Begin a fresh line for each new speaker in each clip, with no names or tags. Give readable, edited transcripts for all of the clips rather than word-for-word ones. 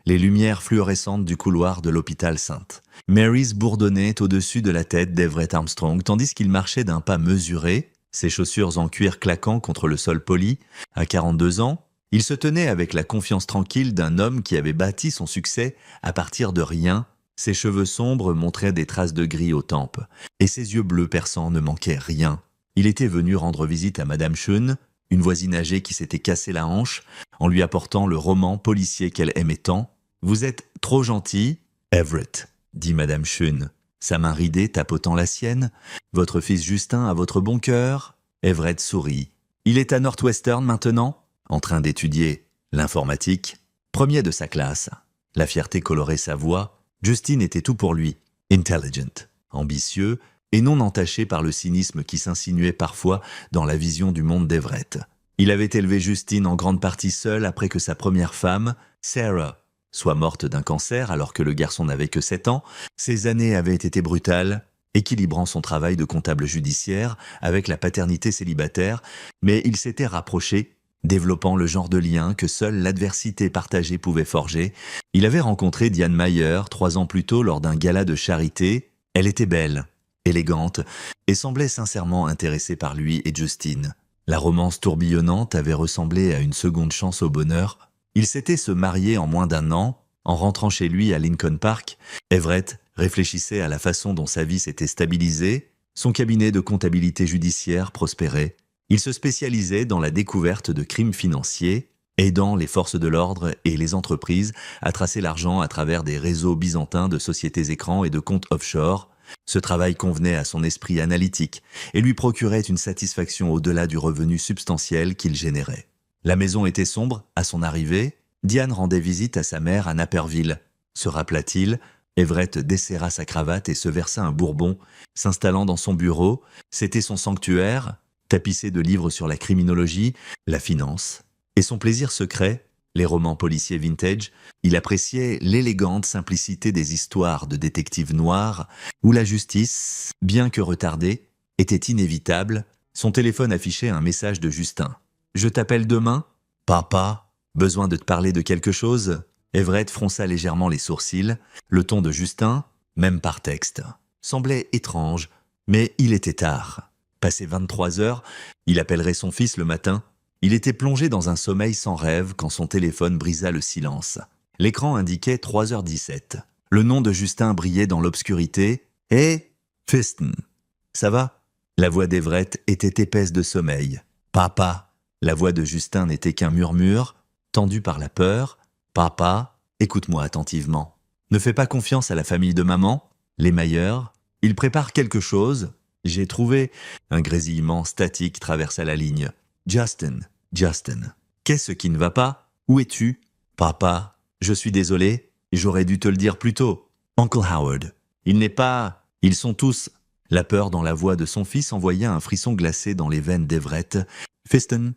les lumières fluorescentes du couloir de l'hôpital Sainte. Mary's bourdonnait au-dessus de la tête d'Everett Armstrong, tandis qu'il marchait d'un pas mesuré, ses chaussures en cuir claquant contre le sol poli. À 42 ans, il se tenait avec la confiance tranquille d'un homme qui avait bâti son succès à partir de rien. Ses cheveux sombres montraient des traces de gris aux tempes, et ses yeux bleus perçants ne manquaient rien. Il était venu rendre visite à Madame Shun, une voisine âgée qui s'était cassé la hanche en lui apportant le roman policier qu'elle aimait tant. « Vous êtes trop gentil, Everett », dit Madame Shun, sa main ridée tapotant la sienne. « Votre fils Justin a votre bon cœur ?» Everett sourit. « Il est à Northwestern maintenant, en train d'étudier l'informatique. Premier de sa classe. » La fierté colorait sa voix. Justin était tout pour lui. Intelligent, ambitieux et non entaché par le cynisme qui s'insinuait parfois dans la vision du monde d'Everett. Il avait élevé Justine en grande partie seul après que sa première femme, Sarah, soit morte d'un cancer alors que le garçon n'avait que 7 ans. Ces années avaient été brutales, équilibrant son travail de comptable judiciaire avec la paternité célibataire, mais il s'était rapproché, développant le genre de lien que seule l'adversité partagée pouvait forger. Il avait rencontré Diane Mayer 3 ans plus tôt lors d'un gala de charité. Elle était belle, élégante, et semblait sincèrement intéressée par lui et Justine. La romance tourbillonnante avait ressemblé à une seconde chance au bonheur. Ils s'étaient se marier en moins d'1 an. En rentrant chez lui à Lincoln Park, Everett réfléchissait à la façon dont sa vie s'était stabilisée. Son cabinet de comptabilité judiciaire prospérait. Il se spécialisait dans la découverte de crimes financiers, aidant les forces de l'ordre et les entreprises à tracer l'argent à travers des réseaux byzantins de sociétés écrans et de comptes offshore. Ce travail convenait à son esprit analytique et lui procurait une satisfaction au-delà du revenu substantiel qu'il générait. La maison était sombre à son arrivée. Diane rendait visite à sa mère à Naperville. Se rappela-t-il, Everett desserra sa cravate et se versa un bourbon, s'installant dans son bureau. C'était son sanctuaire, tapissé de livres sur la criminologie, la finance et son plaisir secret, les romans policiers vintage. Il appréciait l'élégante simplicité des histoires de détectives noirs où la justice, bien que retardée, était inévitable. Son téléphone affichait un message de Justin. « Je t'appelle demain ? Papa, besoin de te parler de quelque chose ?» Everett fronça légèrement les sourcils. Le ton de Justin, même par texte, semblait étrange, mais il était tard. Passé 23 heures, il appellerait son fils le matin. Il était plongé dans un sommeil sans rêve quand son téléphone brisa le silence. L'écran indiquait 3h17. Le nom de Justin brillait dans l'obscurité. « Hé, Fiston, ça va ?» La voix d'Everett était épaisse de sommeil. « Papa !» La voix de Justin n'était qu'un murmure, tendu par la peur. « Papa, écoute-moi attentivement. Ne fais pas confiance à la famille de maman, les Mayer. Ils préparent quelque chose. J'ai trouvé... » Un grésillement statique traversa la ligne. « Justin, Justin, qu'est-ce qui ne va pas? Où es-tu? Papa, je suis désolé, j'aurais dû te le dire plus tôt. Uncle Howard, il n'est pas... Ils sont tous... » La peur dans la voix de son fils envoya un frisson glacé dans les veines d'Everett. « Fiston,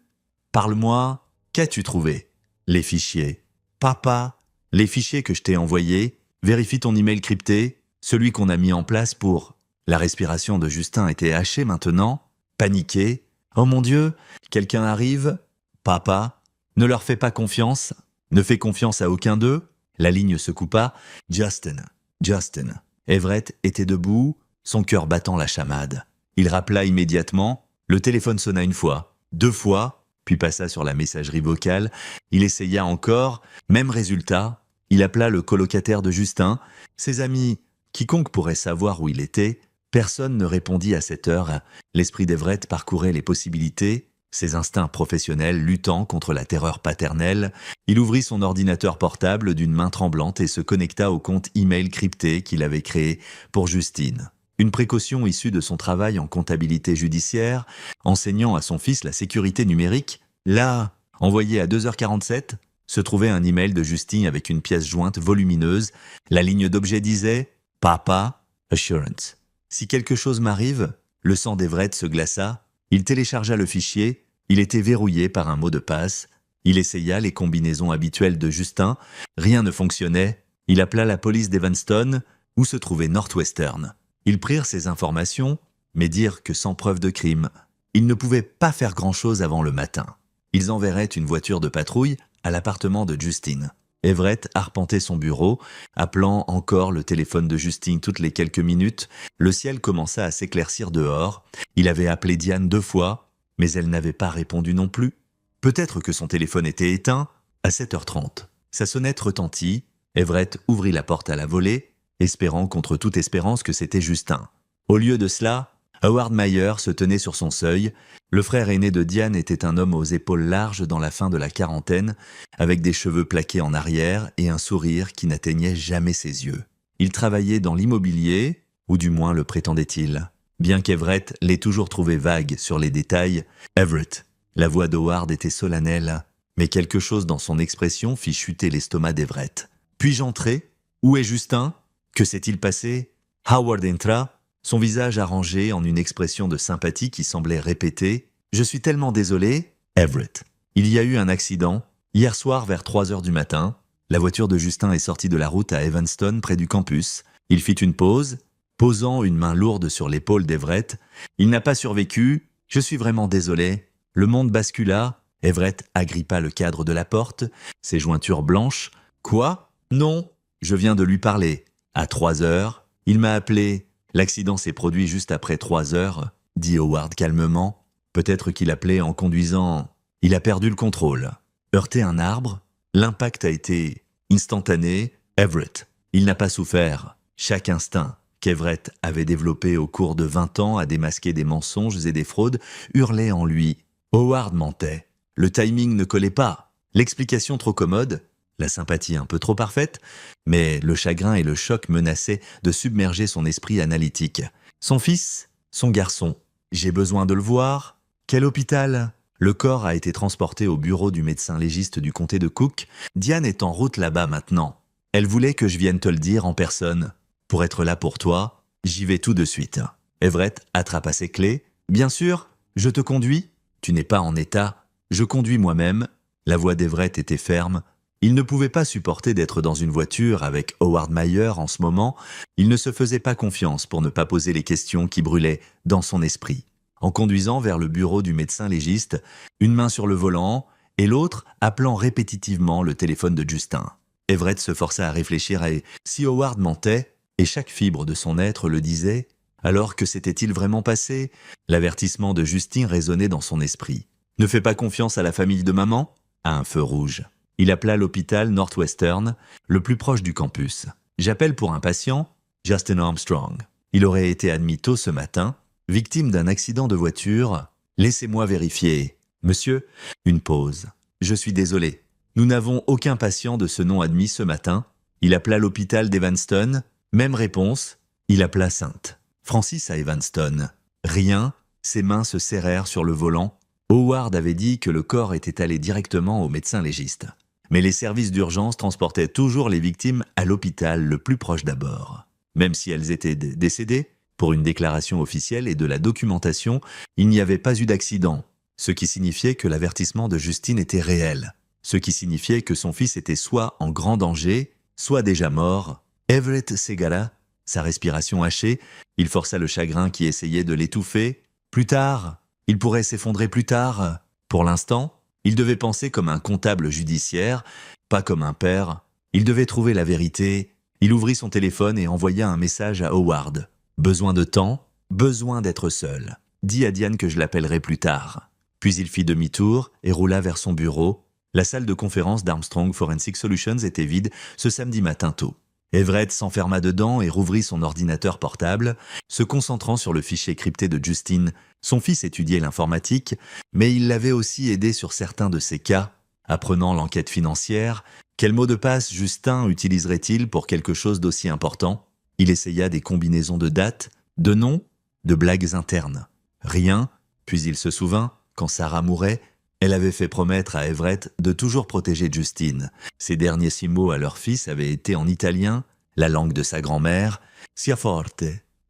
parle-moi, qu'as-tu trouvé? » Les fichiers. « Papa, les fichiers que je t'ai envoyés, vérifie ton email crypté, celui qu'on a mis en place pour... » La respiration de Justin était hachée maintenant, paniqué. « Oh mon Dieu, quelqu'un arrive? Papa, ne leur fais pas confiance, ne fais confiance à aucun d'eux. » La ligne se coupa. « Justin, Justin. » Everett était debout, son cœur battant la chamade. Il rappela immédiatement. Le téléphone sonna 1 fois, 2 fois, puis passa sur la messagerie vocale. Il essaya encore, même résultat. Il appela le colocataire de Justin. Ses amis, quiconque pourrait savoir où il était. Personne ne répondit à cette heure. L'esprit d'Everett parcourait les possibilités, ses instincts professionnels luttant contre la terreur paternelle. Il ouvrit son ordinateur portable d'une main tremblante et se connecta au compte email crypté qu'il avait créé pour Justine. Une précaution issue de son travail en comptabilité judiciaire, enseignant à son fils la sécurité numérique. Là, envoyé à 2h47, se trouvait un email de Justine avec une pièce jointe volumineuse. La ligne d'objet disait « Papa, assurance ». Si quelque chose m'arrive, le sang d'Everett se glaça. Il téléchargea le fichier. Il était verrouillé par un mot de passe. Il essaya les combinaisons habituelles de Justin. Rien ne fonctionnait. Il appela la police d'Evanston, où se trouvait Northwestern. Ils prirent ces informations, mais dirent que sans preuve de crime, ils ne pouvaient pas faire grand-chose avant le matin. Ils enverraient une voiture de patrouille à l'appartement de Justine. Everett arpentait son bureau, appelant encore le téléphone de Justine toutes les quelques minutes. Le ciel commença à s'éclaircir dehors. Il avait appelé Diane 2 fois, mais elle n'avait pas répondu non plus. Peut-être que son téléphone était éteint. À 7h30, sa sonnette retentit. Everett ouvrit la porte à la volée, espérant contre toute espérance que c'était Justin. Au lieu de cela, Howard Mayer se tenait sur son seuil. Le frère aîné de Diane était un homme aux épaules larges dans la fin de la quarantaine, avec des cheveux plaqués en arrière et un sourire qui n'atteignait jamais ses yeux. Il travaillait dans l'immobilier, ou du moins le prétendait-il. Bien qu'Everett l'ait toujours trouvé vague sur les détails, Everett, la voix d'Howard était solennelle, mais quelque chose dans son expression fit chuter l'estomac d'Everett. « Puis-je entrer ? Où est Justin ? Que s'est-il passé ?» Howard entra, son visage arrangé en une expression de sympathie qui semblait répéter « Je suis tellement désolé, Everett. Il y a eu un accident. Hier soir vers 3h du matin, la voiture de Justin est sortie de la route à Evanston, près du campus. Il fit une pause, posant une main lourde sur l'épaule d'Everett. Il n'a pas survécu. Je suis vraiment désolé. » Le monde bascula. Everett agrippa le cadre de la porte, ses jointures blanches. « Quoi ? Non, je viens de lui parler. À 3h, il m'a appelé. L'accident s'est produit juste après 3h, dit Howard calmement. Peut-être qu'il appelait en conduisant. Il a perdu le contrôle. Heurté un arbre, l'impact a été instantané. Everett, il n'a pas souffert. Chaque instinct qu'Everett avait développé au cours de 20 ans à démasquer des mensonges et des fraudes hurlait en lui. Howard mentait. Le timing ne collait pas. L'explication trop commode, la sympathie un peu trop parfaite, mais le chagrin et le choc menaçaient de submerger son esprit analytique. Son fils, son garçon. J'ai besoin de le voir. Quel hôpital ? Le corps a été transporté au bureau du médecin légiste du comté de Cook. Diane est en route là-bas maintenant. Elle voulait que je vienne te le dire en personne. Pour être là pour toi, j'y vais tout de suite. Everett attrapa ses clés. Bien sûr, je te conduis. Tu n'es pas en état. Je conduis moi-même. La voix d'Everett était ferme. Il ne pouvait pas supporter d'être dans une voiture avec Howard Mayer en ce moment. Il ne se faisait pas confiance pour ne pas poser les questions qui brûlaient dans son esprit. En conduisant vers le bureau du médecin légiste, une main sur le volant et l'autre appelant répétitivement le téléphone de Justin. Everett se força à réfléchir à si Howard mentait, et chaque fibre de son être le disait, alors que s'était-il vraiment passé ? L'avertissement de Justine résonnait dans son esprit. Ne fais pas confiance à la famille de maman ? À un feu rouge. Il appela l'hôpital Northwestern, le plus proche du campus. J'appelle pour un patient, Justin Armstrong. Il aurait été admis tôt ce matin, victime d'un accident de voiture. Laissez-moi vérifier. Monsieur, une pause. Je suis désolé. Nous n'avons aucun patient de ce nom admis ce matin. Il appela l'hôpital d'Evanston. Même réponse. Il appela Sainte. Francis à Evanston. Rien. Ses mains se serrèrent sur le volant. Howard avait dit que le corps était allé directement au médecin légiste. Mais les services d'urgence transportaient toujours les victimes à l'hôpital le plus proche d'abord. Même si elles étaient décédées, pour une déclaration officielle et de la documentation, il n'y avait pas eu d'accident, ce qui signifiait que l'avertissement de Justine était réel, ce qui signifiait que son fils était soit en grand danger, soit déjà mort. Everett s'égala, sa respiration hachée, il força le chagrin qui essayait de l'étouffer. Plus tard, il pourrait s'effondrer plus tard. Pour l'instant, il devait penser comme un comptable judiciaire, pas comme un père. Il devait trouver la vérité. Il ouvrit son téléphone et envoya un message à Howard. Besoin de temps, besoin d'être seul. Dis à Diane que je l'appellerai plus tard. Puis il fit demi-tour et roula vers son bureau. La salle de conférence d'Armstrong Forensic Solutions était vide ce samedi matin tôt. Everett s'enferma dedans et rouvrit son ordinateur portable, se concentrant sur le fichier crypté de Justine. Son fils étudiait l'informatique, mais il l'avait aussi aidé sur certains de ses cas. Apprenant l'enquête financière, quel mot de passe Justin utiliserait-il pour quelque chose d'aussi important ? Il essaya des combinaisons de dates, de noms, de blagues internes. Rien, puis il se souvint, quand Sarah mourait, elle avait fait promettre à Everett de toujours protéger Justine. Ses derniers 6 mots à leur fils avaient été en italien, la langue de sa grand-mère, « Sia forte,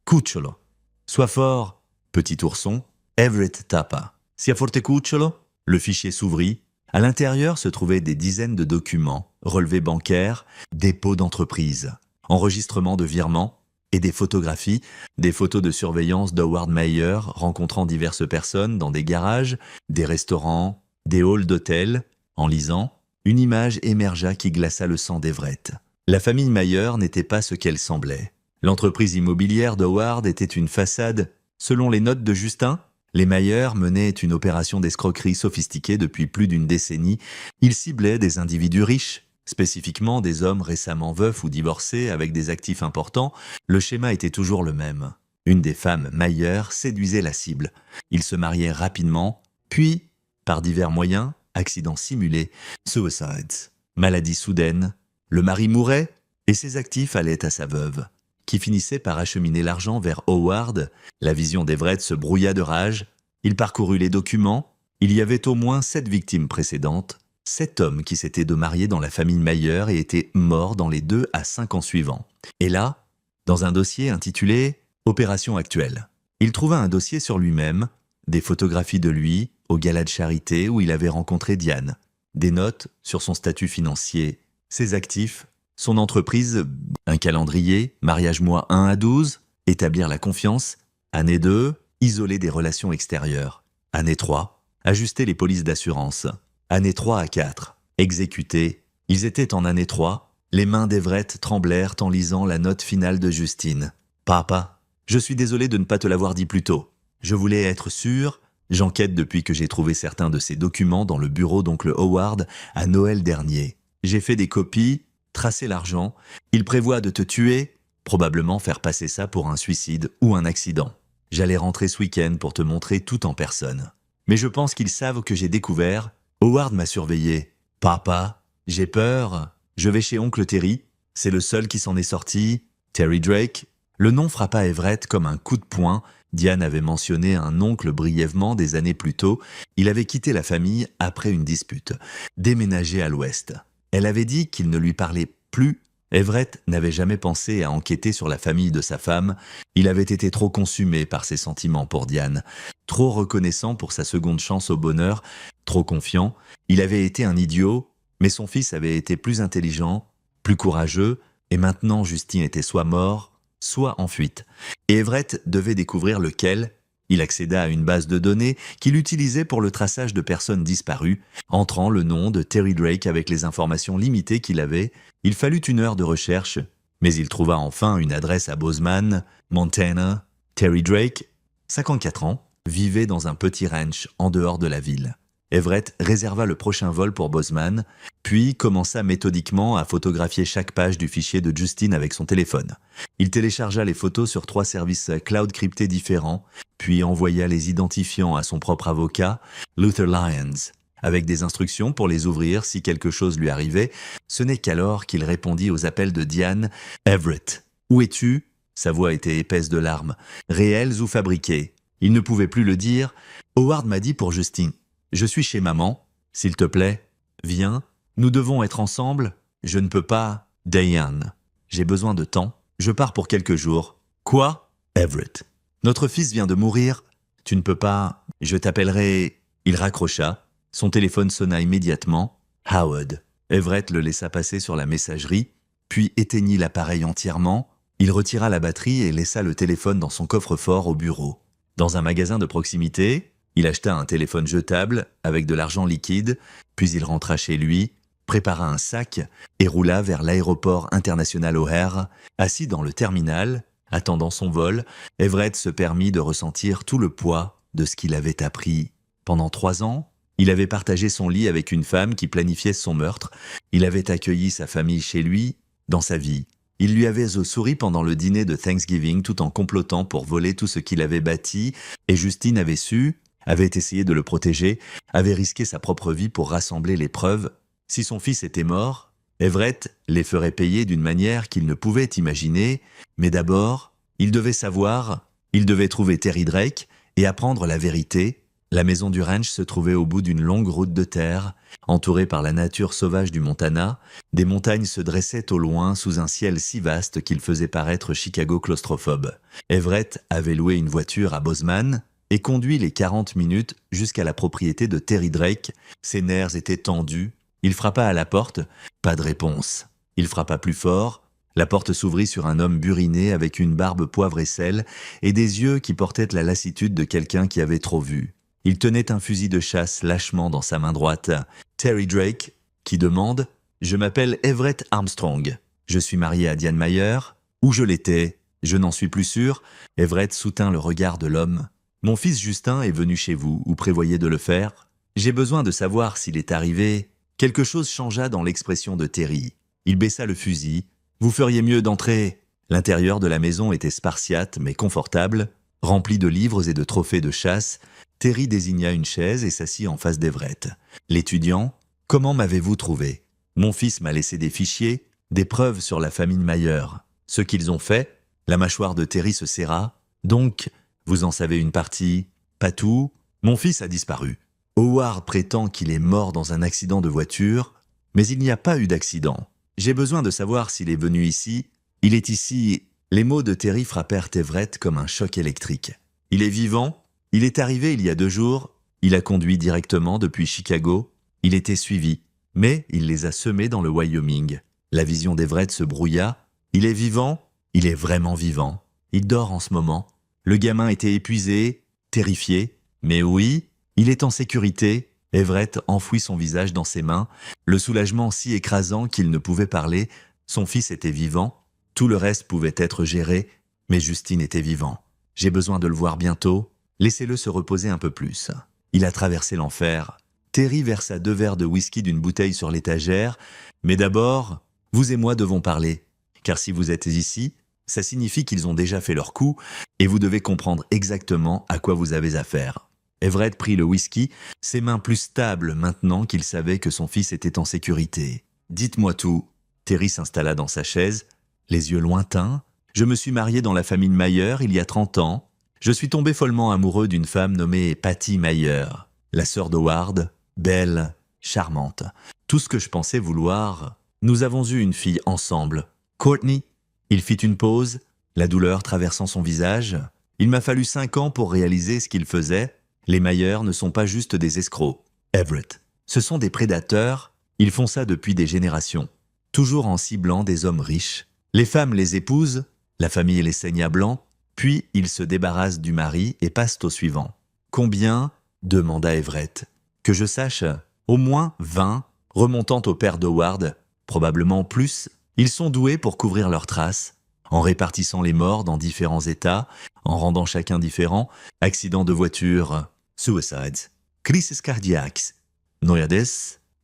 cucciolo ». « Sois fort, petit ourson ». Everett tapa. « Sia forte cucciolo ». Le fichier s'ouvrit. À l'intérieur se trouvaient des dizaines de documents, relevés bancaires, dépôts d'entreprise, enregistrements de virements et des photographies, des photos de surveillance d'Howard Mayer rencontrant diverses personnes dans des garages, des restaurants, des halls d'hôtels. En lisant, une image émergea qui glaça le sang d'Everett. La famille Mayer n'était pas ce qu'elle semblait. L'entreprise immobilière d'Howard était une façade. Selon les notes de Justin, les Mayer menaient une opération d'escroquerie sophistiquée depuis plus d'une décennie. Ils ciblaient des individus riches, spécifiquement des hommes récemment veufs ou divorcés avec des actifs importants. Le schéma était toujours le même. Une des femmes Mayer séduisait la cible. Ils se mariaient rapidement, puis, par divers moyens, accidents simulés, suicides, maladies soudaines, le mari mourait et ses actifs allaient à sa veuve, qui finissait par acheminer l'argent vers Howard. La vision d'Everett se brouilla de rage. Il parcourut les documents. Il y avait au moins 7 victimes précédentes, 7 hommes qui s'étaient mariés dans la famille Mayer et étaient morts dans les 2 à 5 ans suivants. Et là, dans un dossier intitulé « Opération actuelle », il trouva un dossier sur lui-même, des photographies de lui au gala de charité où il avait rencontré Diane, des notes sur son statut financier, ses actifs, son entreprise, un calendrier, mariage mois 1 à 12, établir la confiance, année 2, isoler des relations extérieures, année 3, ajuster les polices d'assurance, année 3 à 4, exécuter. Ils étaient en année 3, les mains d'Everett tremblèrent en lisant la note finale de Justine. « Papa, je suis désolé de ne pas te l'avoir dit plus tôt. Je voulais être sûr, j'enquête depuis que j'ai trouvé certains de ces documents dans le bureau d'oncle Howard à Noël dernier. J'ai fait des copies, tracé l'argent, il prévoit de te tuer, probablement faire passer ça pour un suicide ou un accident. J'allais rentrer ce week-end pour te montrer tout en personne. Mais je pense qu'ils savent que j'ai découvert. Howard m'a surveillé. Papa, j'ai peur. Je vais chez oncle Terry. C'est le seul qui s'en est sorti. Terry Drake. » Le nom frappa Everett comme un coup de poing. Diane avait mentionné un oncle brièvement des années plus tôt. Il avait quitté la famille après une dispute, déménagé à l'ouest. Elle avait dit qu'il ne lui parlait plus. Everett n'avait jamais pensé à enquêter sur la famille de sa femme. Il avait été trop consumé par ses sentiments pour Diane, trop reconnaissant pour sa seconde chance au bonheur, trop confiant. Il avait été un idiot, mais son fils avait été plus intelligent, plus courageux, et maintenant Justine était soit mort, soit en fuite. Et Everett devait découvrir lequel. Il accéda à une base de données qu'il utilisait pour le traçage de personnes disparues, entrant le nom de Terry Drake avec les informations limitées qu'il avait. Il fallut 1 heure de recherche, mais il trouva enfin une adresse à Bozeman, Montana. Terry Drake, 54 ans, vivait dans un petit ranch en dehors de la ville. Everett réserva le prochain vol pour Bozeman, puis commença méthodiquement à photographier chaque page du fichier de Justine avec son téléphone. Il téléchargea les photos sur 3 services cloud cryptés différents, puis envoya les identifiants à son propre avocat, Luther Lyons, avec des instructions pour les ouvrir si quelque chose lui arrivait. Ce n'est qu'alors qu'il répondit aux appels de Diane. « Everett, où es-tu » Sa voix était épaisse de larmes. « Réelles ou fabriquées ?» Il ne pouvait plus le dire. Howard m'a dit pour Justine. « Je suis chez maman. S'il te plaît, viens. Nous devons être ensemble. Je ne peux pas. Diane. J'ai besoin de temps. Je pars pour quelques jours. »« Quoi ?» ?»« Everett. Notre fils vient de mourir. Tu ne peux pas. Je t'appellerai. » Il raccrocha. Son téléphone sonna immédiatement. Howard. Everett le laissa passer sur la messagerie, puis éteignit l'appareil entièrement. Il retira la batterie et laissa le téléphone dans son coffre-fort au bureau. Dans un magasin de proximité, il acheta un téléphone jetable avec de l'argent liquide, puis il rentra chez lui, prépara un sac et roula vers l'aéroport international O'Hare. Assis dans le terminal, attendant son vol, Everett se permit de ressentir tout le poids de ce qu'il avait appris. Pendant 3 ans, il avait partagé son lit avec une femme qui planifiait son meurtre. Il avait accueilli sa famille chez lui, dans sa vie. Il lui avait souri pendant le dîner de Thanksgiving tout en complotant pour voler tout ce qu'il avait bâti, et Justine avait su, avait essayé de le protéger, avait risqué sa propre vie pour rassembler les preuves. Si son fils était mort, Everett les ferait payer d'une manière qu'il ne pouvait imaginer, mais d'abord, il devait savoir, il devait trouver Terry Drake et apprendre la vérité. La maison du ranch se trouvait au bout d'une longue route de terre, entourée par la nature sauvage du Montana. Des montagnes se dressaient au loin sous un ciel si vaste qu'il faisait paraître Chicago claustrophobe. Everett avait loué une voiture à Bozeman et conduit les 40 minutes jusqu'à la propriété de Terry Drake. Ses nerfs étaient tendus. Il frappa à la porte. Pas de réponse. Il frappa plus fort. La porte s'ouvrit sur un homme buriné avec une barbe poivre et sel et des yeux qui portaient la lassitude de quelqu'un qui avait trop vu. Il tenait un fusil de chasse lâchement dans sa main droite. Terry Drake, qui demande « Je m'appelle Everett Armstrong. Je suis marié à Diane Mayer. Où je l'étais? Je n'en suis plus sûr. » Everett soutint le regard de l'homme. « Mon fils Justin est venu chez vous, ou prévoyez de le faire. J'ai besoin de savoir s'il est arrivé. » Quelque chose changea dans l'expression de Terry. Il baissa le fusil. « Vous feriez mieux d'entrer. » L'intérieur de la maison était spartiate mais confortable, rempli de livres et de trophées de chasse. Terry désigna une chaise et s'assit en face d'Everett. L'étudiant, « Comment m'avez-vous trouvé? Mon fils m'a laissé des fichiers, des preuves sur la famille Mayer. Ce qu'ils ont fait, » la mâchoire de Terry se serra. « Donc, vous en savez une partie, pas tout. Mon fils a disparu. Howard prétend qu'il est mort dans un accident de voiture, mais il n'y a pas eu d'accident. J'ai besoin de savoir s'il est venu ici. Il est ici. » Les mots de Terry frappèrent Everett comme un choc électrique. « Il est vivant. Il est arrivé il y a 2 jours. Il a conduit directement depuis Chicago. Il était suivi. Mais il les a semés dans le Wyoming. » La vision d'Everett se brouilla. « Il est vivant. Il est vraiment vivant. Il dort en ce moment. » Le gamin était épuisé, terrifié. « Mais oui, il est en sécurité. » Everett enfouit son visage dans ses mains, le soulagement si écrasant qu'il ne pouvait parler. Son fils était vivant. Tout le reste pouvait être géré, mais Justine était vivant. « J'ai besoin de le voir bientôt. Laissez-le se reposer un peu plus. » Il a traversé l'enfer. Terry versa 2 verres de whisky d'une bouteille sur l'étagère. « Mais d'abord, vous et moi devons parler. Car si vous êtes ici, ça signifie qu'ils ont déjà fait leur coup et vous devez comprendre exactement à quoi vous avez affaire. » Everett prit le whisky, ses mains plus stables maintenant qu'il savait que son fils était en sécurité. « Dites-moi tout. » Terry s'installa dans sa chaise, les yeux lointains. « Je me suis marié dans la famille Mayer il y a 30 ans. Je suis tombé follement amoureux d'une femme nommée Patty Mayer, la sœur d'Howard, belle, charmante. Tout ce que je pensais vouloir. Nous avons eu une fille ensemble. Courtney. » Il fit une pause, la douleur traversant son visage. « Il m'a fallu 5 ans pour réaliser ce qu'il faisait. Les Mayer ne sont pas juste des escrocs. Everett. Ce sont des prédateurs. Ils font ça depuis des générations. Toujours en ciblant des hommes riches. Les femmes les épousent, la famille les saigne à blanc, puis ils se débarrassent du mari et passent au suivant. « Combien ?» demanda Everett. « Que je sache, au moins 20, remontant au père d'Howard, probablement plus. Ils sont doués pour couvrir leurs traces, en répartissant les morts dans différents états, en rendant chacun différent, accidents de voiture, suicides, crises cardiaques. Noyades,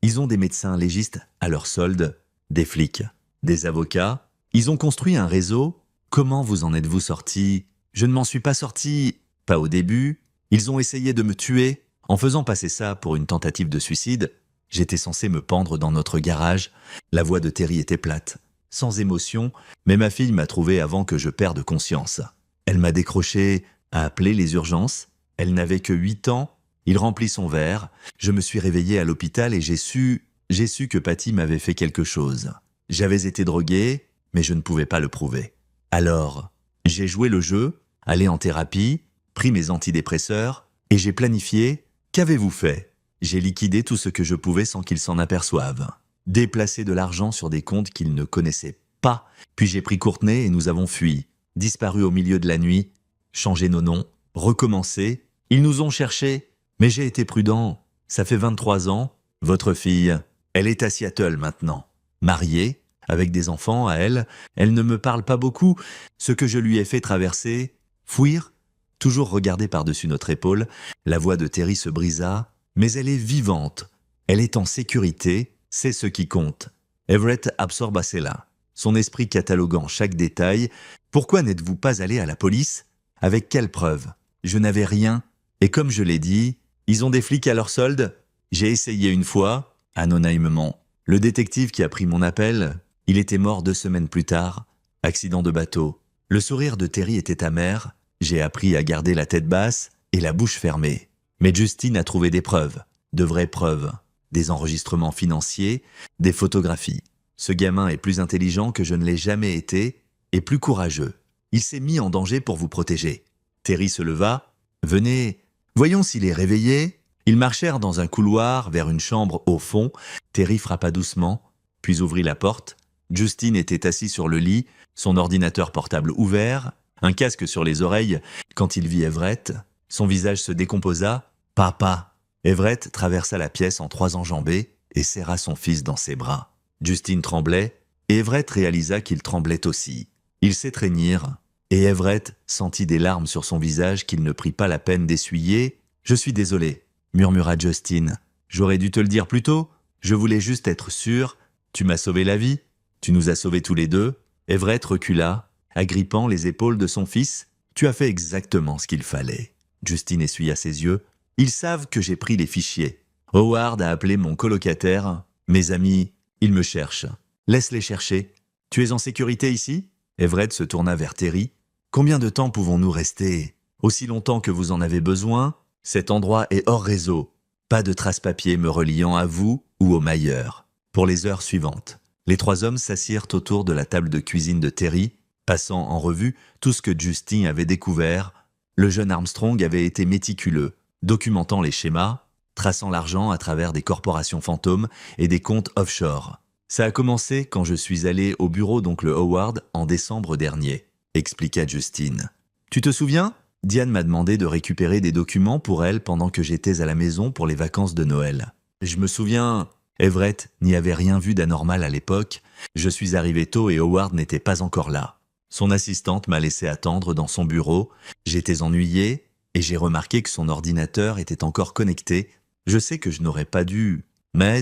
ils ont des médecins légistes à leur solde, des flics, des avocats. Ils ont construit un réseau. Comment vous en êtes-vous sorti? Je ne m'en suis pas sorti, pas au début. Ils ont essayé de me tuer, en faisant passer ça pour une tentative de suicide. J'étais censé me pendre dans notre garage. La voix de Terry était plate, sans émotion, mais ma fille m'a trouvé avant que je perde conscience. Elle m'a décroché, a appelé les urgences. Elle n'avait que 8 ans. Il remplit son verre. Je me suis réveillé à l'hôpital et j'ai su que Patty m'avait fait quelque chose. J'avais été drogué, mais je ne pouvais pas le prouver. Alors, j'ai joué le jeu, allé en thérapie, pris mes antidépresseurs, et j'ai planifié. Qu'avez-vous fait? J'ai liquidé tout ce que je pouvais sans qu'ils s'en aperçoivent. Déplacé de l'argent sur des comptes qu'ils ne connaissaient pas. Puis j'ai pris Courtney et nous avons fui. Disparu au milieu de la nuit. Changé nos noms. Recommencé. Ils nous ont cherchés. Mais j'ai été prudent. Ça fait 23 ans. Votre fille, elle est à Seattle maintenant. Mariée, avec des enfants à elle. Elle ne me parle pas beaucoup. Ce que je lui ai fait traverser. Fuir. Toujours regarder par-dessus notre épaule. La voix de Terry se brisa. Mais elle est vivante. Elle est en sécurité. C'est ce qui compte. Everett absorba cela, son esprit cataloguant chaque détail. Pourquoi n'êtes-vous pas allé à la police? Avec quelle preuve? Je n'avais rien. Et comme je l'ai dit, ils ont des flics à leur solde. J'ai essayé une fois, anonymement. Le détective qui a pris mon appel, il était mort 2 semaines plus tard. Accident de bateau. Le sourire de Terry était amer. J'ai appris à garder la tête basse et la bouche fermée. Mais Justine a trouvé des preuves, de vraies preuves. Des enregistrements financiers, des photographies. Ce gamin est plus intelligent que je ne l'ai jamais été et plus courageux. Il s'est mis en danger pour vous protéger. Terry se leva. Venez, voyons s'il est réveillé. Ils marchèrent dans un couloir vers une chambre au fond. Terry frappa doucement, puis ouvrit la porte. Justine était assis sur le lit, son ordinateur portable ouvert, un casque sur les oreilles. Quand il vit Everett, son visage se décomposa. « Papa !» Everett traversa la pièce en 3 enjambées et serra son fils dans ses bras. Justine tremblait, et Everett réalisa qu'il tremblait aussi. Ils s'étreignirent, et Everett sentit des larmes sur son visage qu'il ne prit pas la peine d'essuyer. « Je suis désolé », murmura Justine. « J'aurais dû te le dire plus tôt. Je voulais juste être sûr. Tu m'as sauvé la vie. Tu nous as sauvés tous les deux. » Everett recula, agrippant les épaules de son fils. « Tu as fait exactement ce qu'il fallait. » Justine essuya ses yeux. « Ils savent que j'ai pris les fichiers. Howard a appelé mon colocataire. Mes amis, ils me cherchent. Laisse-les chercher. Tu es en sécurité ici ?» Everett se tourna vers Terry. « Combien de temps pouvons-nous rester ? Aussi longtemps que vous en avez besoin. Cet endroit est hors réseau. Pas de trace-papier me reliant à vous ou au Mayer. » Pour les heures suivantes, les trois hommes s'assirent autour de la table de cuisine de Terry, passant en revue tout ce que Justine avait découvert. Le jeune Armstrong avait été méticuleux, documentant les schémas, traçant l'argent à travers des corporations fantômes et des comptes offshore. « Ça a commencé quand je suis allé au bureau d'oncle Howard en décembre dernier », expliqua Justine. « Tu te souviens ? Diane m'a demandé de récupérer des documents pour elle pendant que j'étais à la maison pour les vacances de Noël. Je me souviens, Everett n'y avait rien vu d'anormal à l'époque. Je suis arrivé tôt et Howard n'était pas encore là. Son assistante m'a laissé attendre dans son bureau. J'étais ennuyé et j'ai remarqué que son ordinateur était encore connecté. Je sais que je n'aurais pas dû, mais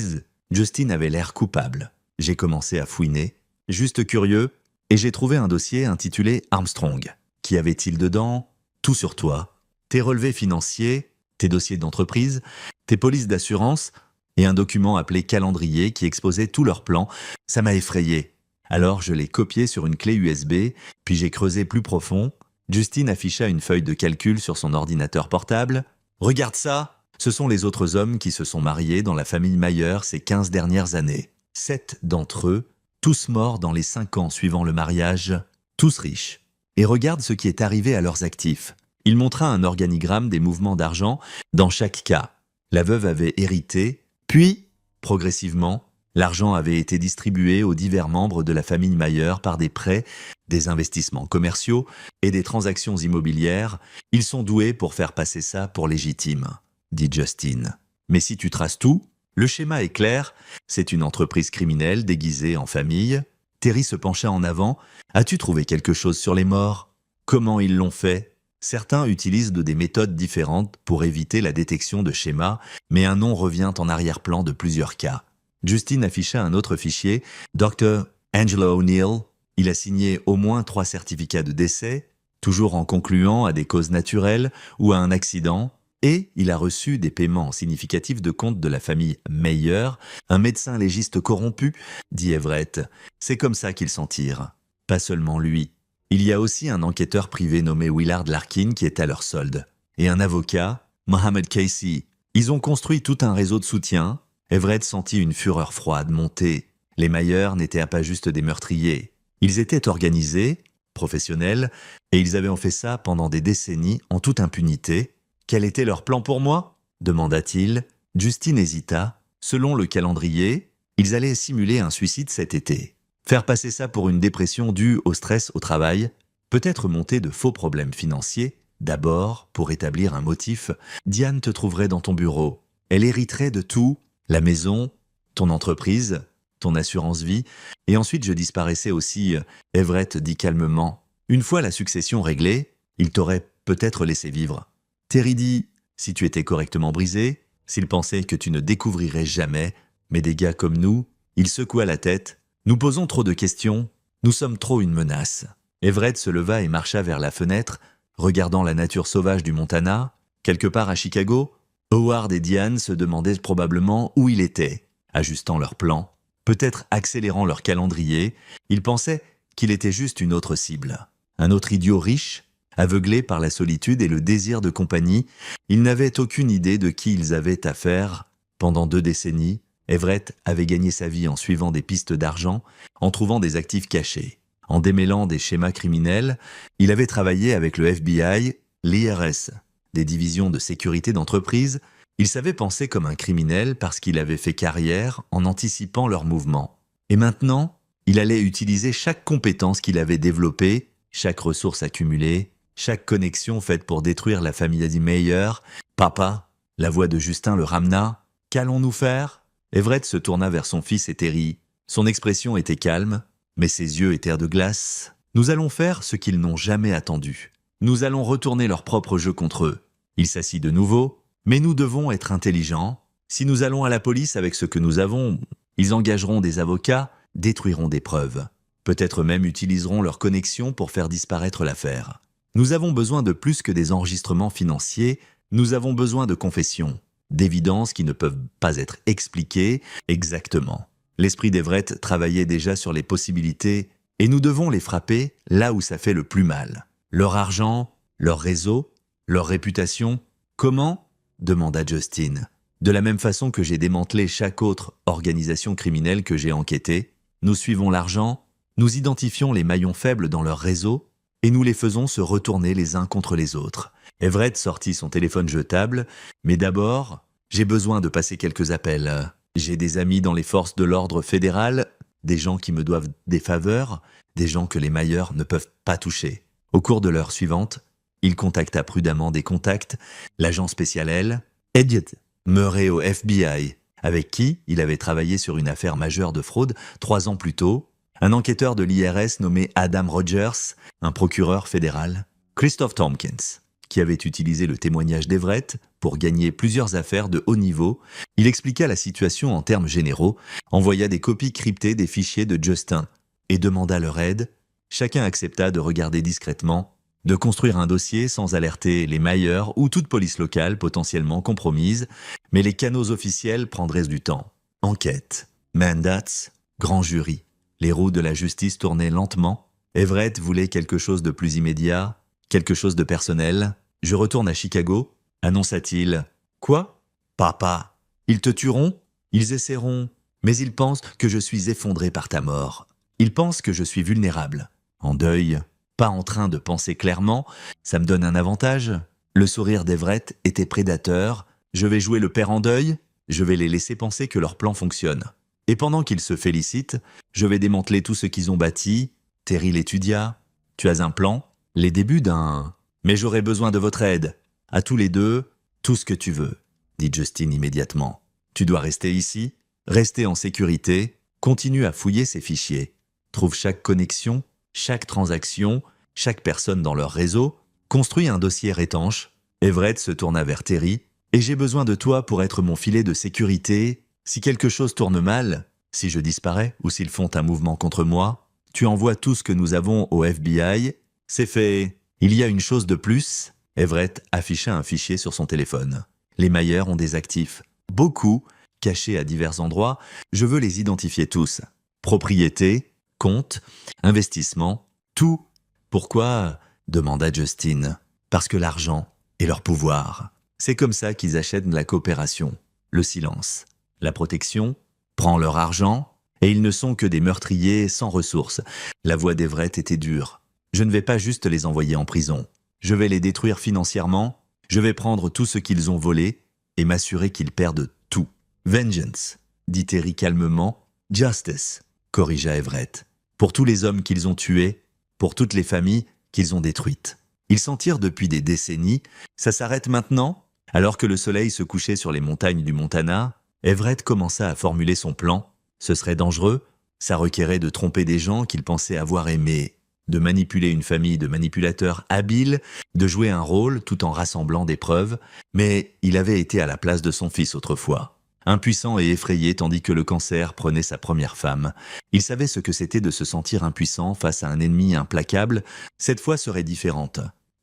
Justine avait l'air coupable. J'ai commencé à fouiner, juste curieux, et j'ai trouvé un dossier intitulé Armstrong. Qu'y avait-il dedans ? Tout sur toi. Tes relevés financiers, tes dossiers d'entreprise, tes polices d'assurance et un document appelé calendrier qui exposait tous leurs plans. Ça m'a effrayé. Alors je l'ai copié sur une clé USB, puis j'ai creusé plus profond. Justine afficha une feuille de calcul sur son ordinateur portable. « Regarde ça ! Ce sont les autres hommes qui se sont mariés dans la famille Mayer ces 15 dernières années. 7 d'entre eux, tous morts dans les 5 ans suivant le mariage, tous riches. Et regarde ce qui est arrivé à leurs actifs. » Il montra un organigramme des mouvements d'argent dans chaque cas. La veuve avait hérité, puis, progressivement, l'argent avait été distribué aux divers membres de la famille Mayer par des prêts, des investissements commerciaux et des transactions immobilières. Ils sont doués pour faire passer ça pour légitime, dit Justine. Mais si tu traces tout, le schéma est clair, c'est une entreprise criminelle déguisée en famille. Terry se pencha en avant. As-tu trouvé quelque chose sur les morts ? Comment ils l'ont fait ? Certains utilisent des méthodes différentes pour éviter la détection de schémas, mais un nom revient en arrière-plan de plusieurs cas. Justine afficha un autre fichier, Dr. Angelo O'Neill. Il a signé au moins 3 certificats de décès, toujours en concluant à des causes naturelles ou à un accident, et il a reçu des paiements significatifs de compte de la famille Mayer, un médecin légiste corrompu, dit Everett. C'est comme ça qu'il s'en tire. Pas seulement lui. Il y a aussi un enquêteur privé nommé Willard Larkin qui est à leur solde, et un avocat, Mohammed Casey. Ils ont construit tout un réseau de soutien. Everett sentit une fureur froide monter. Les Mayer n'étaient pas juste des meurtriers. Ils étaient organisés, professionnels, et ils avaient fait ça pendant des décennies en toute impunité. Quel était leur plan pour moi ? Demanda-t-il. Justine hésita. Selon le calendrier, ils allaient simuler un suicide cet été. Faire passer ça pour une dépression due au stress au travail, peut-être monter de faux problèmes financiers. D'abord, pour établir un motif, Diane te trouverait dans ton bureau. Elle hériterait de tout, la maison, ton entreprise, ton assurance-vie, et ensuite je disparaissais aussi, Everett dit calmement. Une fois la succession réglée, il t'aurait peut-être laissé vivre. Terry dit, si tu étais correctement brisé, s'il pensait que tu ne découvrirais jamais, mais des gars comme nous, il secoua la tête. Nous posons trop de questions, nous sommes trop une menace. Everett se leva et marcha vers la fenêtre, regardant la nature sauvage du Montana. Quelque part à Chicago, Howard et Diane se demandaient probablement où il était, ajustant leurs plans, peut-être accélérant leur calendrier. Ils pensaient qu'il était juste une autre cible. Un autre idiot riche, aveuglé par la solitude et le désir de compagnie, ils n'avaient aucune idée de qui ils avaient affaire. Pendant 2 décennies, Everett avait gagné sa vie en suivant des pistes d'argent, en trouvant des actifs cachés. En démêlant des schémas criminels, il avait travaillé avec le FBI, l'IRS, des divisions de sécurité d'entreprise. Il savait penser comme un criminel parce qu'il avait fait carrière en anticipant leurs mouvements. Et maintenant, il allait utiliser chaque compétence qu'il avait développée, chaque ressource accumulée, chaque connexion faite pour détruire la famille Mayer. « Papa », la voix de Justin le ramena. « Qu'allons-nous faire » Everett se tourna vers son fils et Terry. Son expression était calme, mais ses yeux étaient de glace. « Nous allons faire ce qu'ils n'ont jamais attendu. Nous allons retourner leur propre jeu contre eux. » Il s'assit de nouveau. « Mais nous devons être intelligents. Si nous allons à la police avec ce que nous avons, ils engageront des avocats, détruiront des preuves. Peut-être même utiliseront leur connexion pour faire disparaître l'affaire. Nous avons besoin de plus que des enregistrements financiers, nous avons besoin de confessions, d'évidences qui ne peuvent pas être expliquées exactement. » L'esprit d'Everett travaillait déjà sur les possibilités et nous devons les frapper là où ça fait le plus mal. Leur argent, leur réseau, leur réputation. Comment ? Demanda Justin. De la même façon que j'ai démantelé chaque autre organisation criminelle que j'ai enquêtée, nous suivons l'argent, nous identifions les maillons faibles dans leur réseau et nous les faisons se retourner les uns contre les autres. Everett sortit son téléphone jetable, mais d'abord, j'ai besoin de passer quelques appels. J'ai des amis dans les forces de l'ordre fédéral, des gens qui me doivent des faveurs, des gens que les Myers ne peuvent pas toucher. Au cours de l'heure suivante, il contacta prudemment des contacts, l'agent spécial L, Elliot Murray au FBI, avec qui il avait travaillé sur une affaire majeure de fraude 3 ans plus tôt, un enquêteur de l'IRS nommé Adam Rogers, un procureur fédéral, Christophe Tompkins, qui avait utilisé le témoignage d'Everett pour gagner plusieurs affaires de haut niveau. Il expliqua la situation en termes généraux, envoya des copies cryptées des fichiers de Justin et demanda leur aide. Chacun accepta de regarder discrètement, de construire un dossier sans alerter les Myers ou toute police locale potentiellement compromise, mais les canaux officiels prendraient du temps. Enquête, mandats, grand jury. Les roues de la justice tournaient lentement. Everett voulait quelque chose de plus immédiat, quelque chose de personnel. « Je retourne à Chicago », annonça-t-il. « Quoi ? Papa, ils te tueront ? Ils essaieront. Mais ils pensent que je suis effondré par ta mort. Ils pensent que je suis vulnérable. En deuil, pas en train de penser clairement, ça me donne un avantage. » Le sourire d'Everett était prédateur. « Je vais jouer le père en deuil, je vais les laisser penser que leur plan fonctionne. Et pendant qu'ils se félicitent, je vais démanteler tout ce qu'ils ont bâti. » Terry l'étudia. « Tu as un plan ? Les débuts d'un... Mais j'aurai besoin de votre aide. À tous les deux, tout ce que tu veux, » dit Justin immédiatement. « Tu dois rester ici, rester en sécurité, continue à fouiller ces fichiers. Trouve chaque connexion, chaque transaction, chaque personne dans leur réseau, construis un dossier étanche. » Everett se tourna vers Terry. « Et j'ai besoin de toi pour être mon filet de sécurité. Si quelque chose tourne mal, si je disparais ou s'ils font un mouvement contre moi, tu envoies tout ce que nous avons au FBI. C'est fait. Il y a une chose de plus. » Everett afficha un fichier sur son téléphone. « Les Myers ont des actifs. Beaucoup, cachés à divers endroits. Je veux les identifier tous. Propriété, compte, investissement, tout. » « Pourquoi ?» demanda Justin. « Parce que l'argent est leur pouvoir. C'est comme ça qu'ils achètent la coopération, le silence, la protection. Prends leur argent, et ils ne sont que des meurtriers sans ressources. » La voix d'Everett était dure. « Je ne vais pas juste les envoyer en prison. Je vais les détruire financièrement. Je vais prendre tout ce qu'ils ont volé et m'assurer qu'ils perdent tout. »« Vengeance », dit Terry calmement. « Justice », corrigea Everett. « Pour tous les hommes qu'ils ont tués, pour toutes les familles qu'ils ont détruites. Ils s'en tirent depuis des décennies. Ça s'arrête maintenant ?» Alors que le soleil se couchait sur les montagnes du Montana, Everett commença à formuler son plan. Ce serait dangereux, ça requérait de tromper des gens qu'il pensait avoir aimés, de manipuler une famille de manipulateurs habiles, de jouer un rôle tout en rassemblant des preuves, mais il avait été à la place de son fils autrefois. Impuissant et effrayé tandis que le cancer prenait sa première femme. Il savait ce que c'était de se sentir impuissant face à un ennemi implacable. Cette fois serait différente.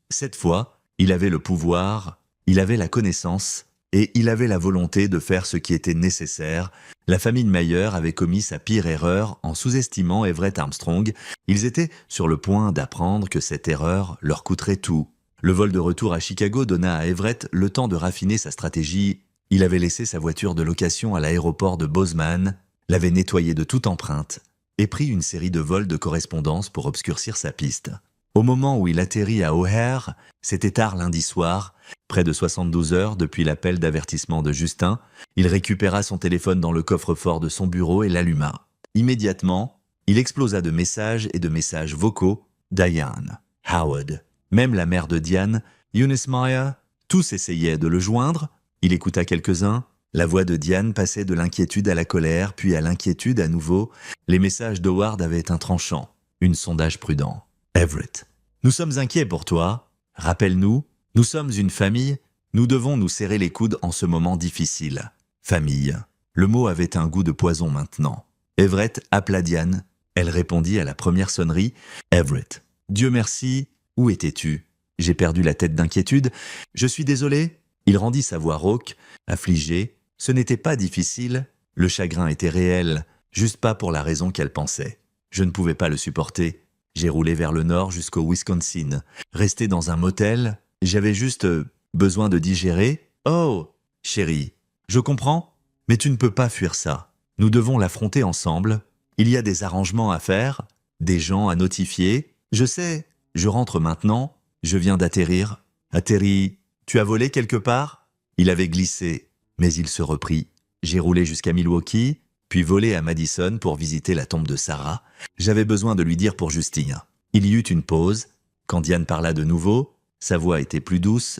Cette fois, il avait le pouvoir, il avait la connaissance et il avait la volonté de faire ce qui était nécessaire. La famille Myers avait commis sa pire erreur en sous-estimant Everett Armstrong. Ils étaient sur le point d'apprendre que cette erreur leur coûterait tout. Le vol de retour à Chicago donna à Everett le temps de raffiner sa stratégie. Il avait laissé sa voiture de location à l'aéroport de Bozeman, l'avait nettoyée de toute empreinte et pris une série de vols de correspondance pour obscurcir sa piste. Au moment où il atterrit à O'Hare, c'était tard lundi soir, près de 72 heures depuis l'appel d'avertissement de Justin, il récupéra son téléphone dans le coffre-fort de son bureau et l'alluma. Immédiatement, il explosa de messages et de messages vocaux. Diane, Howard, même la mère de Diane, Eunice Meyer, tous essayaient de le joindre. Il écouta quelques-uns, La voix de Diane passait de l'inquiétude à la colère, puis à l'inquiétude à nouveau. Les messages d'Howard avaient un tranchant, une sondage prudent. Everett, nous sommes inquiets pour toi. Rappelle-nous, nous sommes une famille. Nous devons nous serrer les coudes en ce moment difficile. Famille. Le mot avait un goût de poison maintenant. Everett appela Diane. Elle répondit à la première sonnerie. Everett. Dieu merci. Où étais-tu? J'ai perdu la tête d'inquiétude. Je suis désolé. Il rendit sa voix rauque, affligée. Ce n'était pas difficile. Le chagrin était réel, juste pas pour la raison qu'elle pensait. Je ne pouvais pas le supporter. J'ai roulé vers le nord jusqu'au Wisconsin. Resté dans un motel. J'avais juste besoin de digérer. Oh, chérie, je comprends, mais tu ne peux pas fuir ça. Nous devons l'affronter ensemble. Il y a des arrangements à faire, des gens à notifier. Je sais, je rentre maintenant. Je viens d'atterrir. Atterri, tu as volé quelque part? Il avait glissé, mais il se reprit. J'ai roulé jusqu'à Milwaukee, puis volé à Madison pour visiter la tombe de Sarah. J'avais besoin de lui dire pour Justine. Il y eut une pause. Quand Diane parla de nouveau, sa voix était plus douce.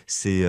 C'est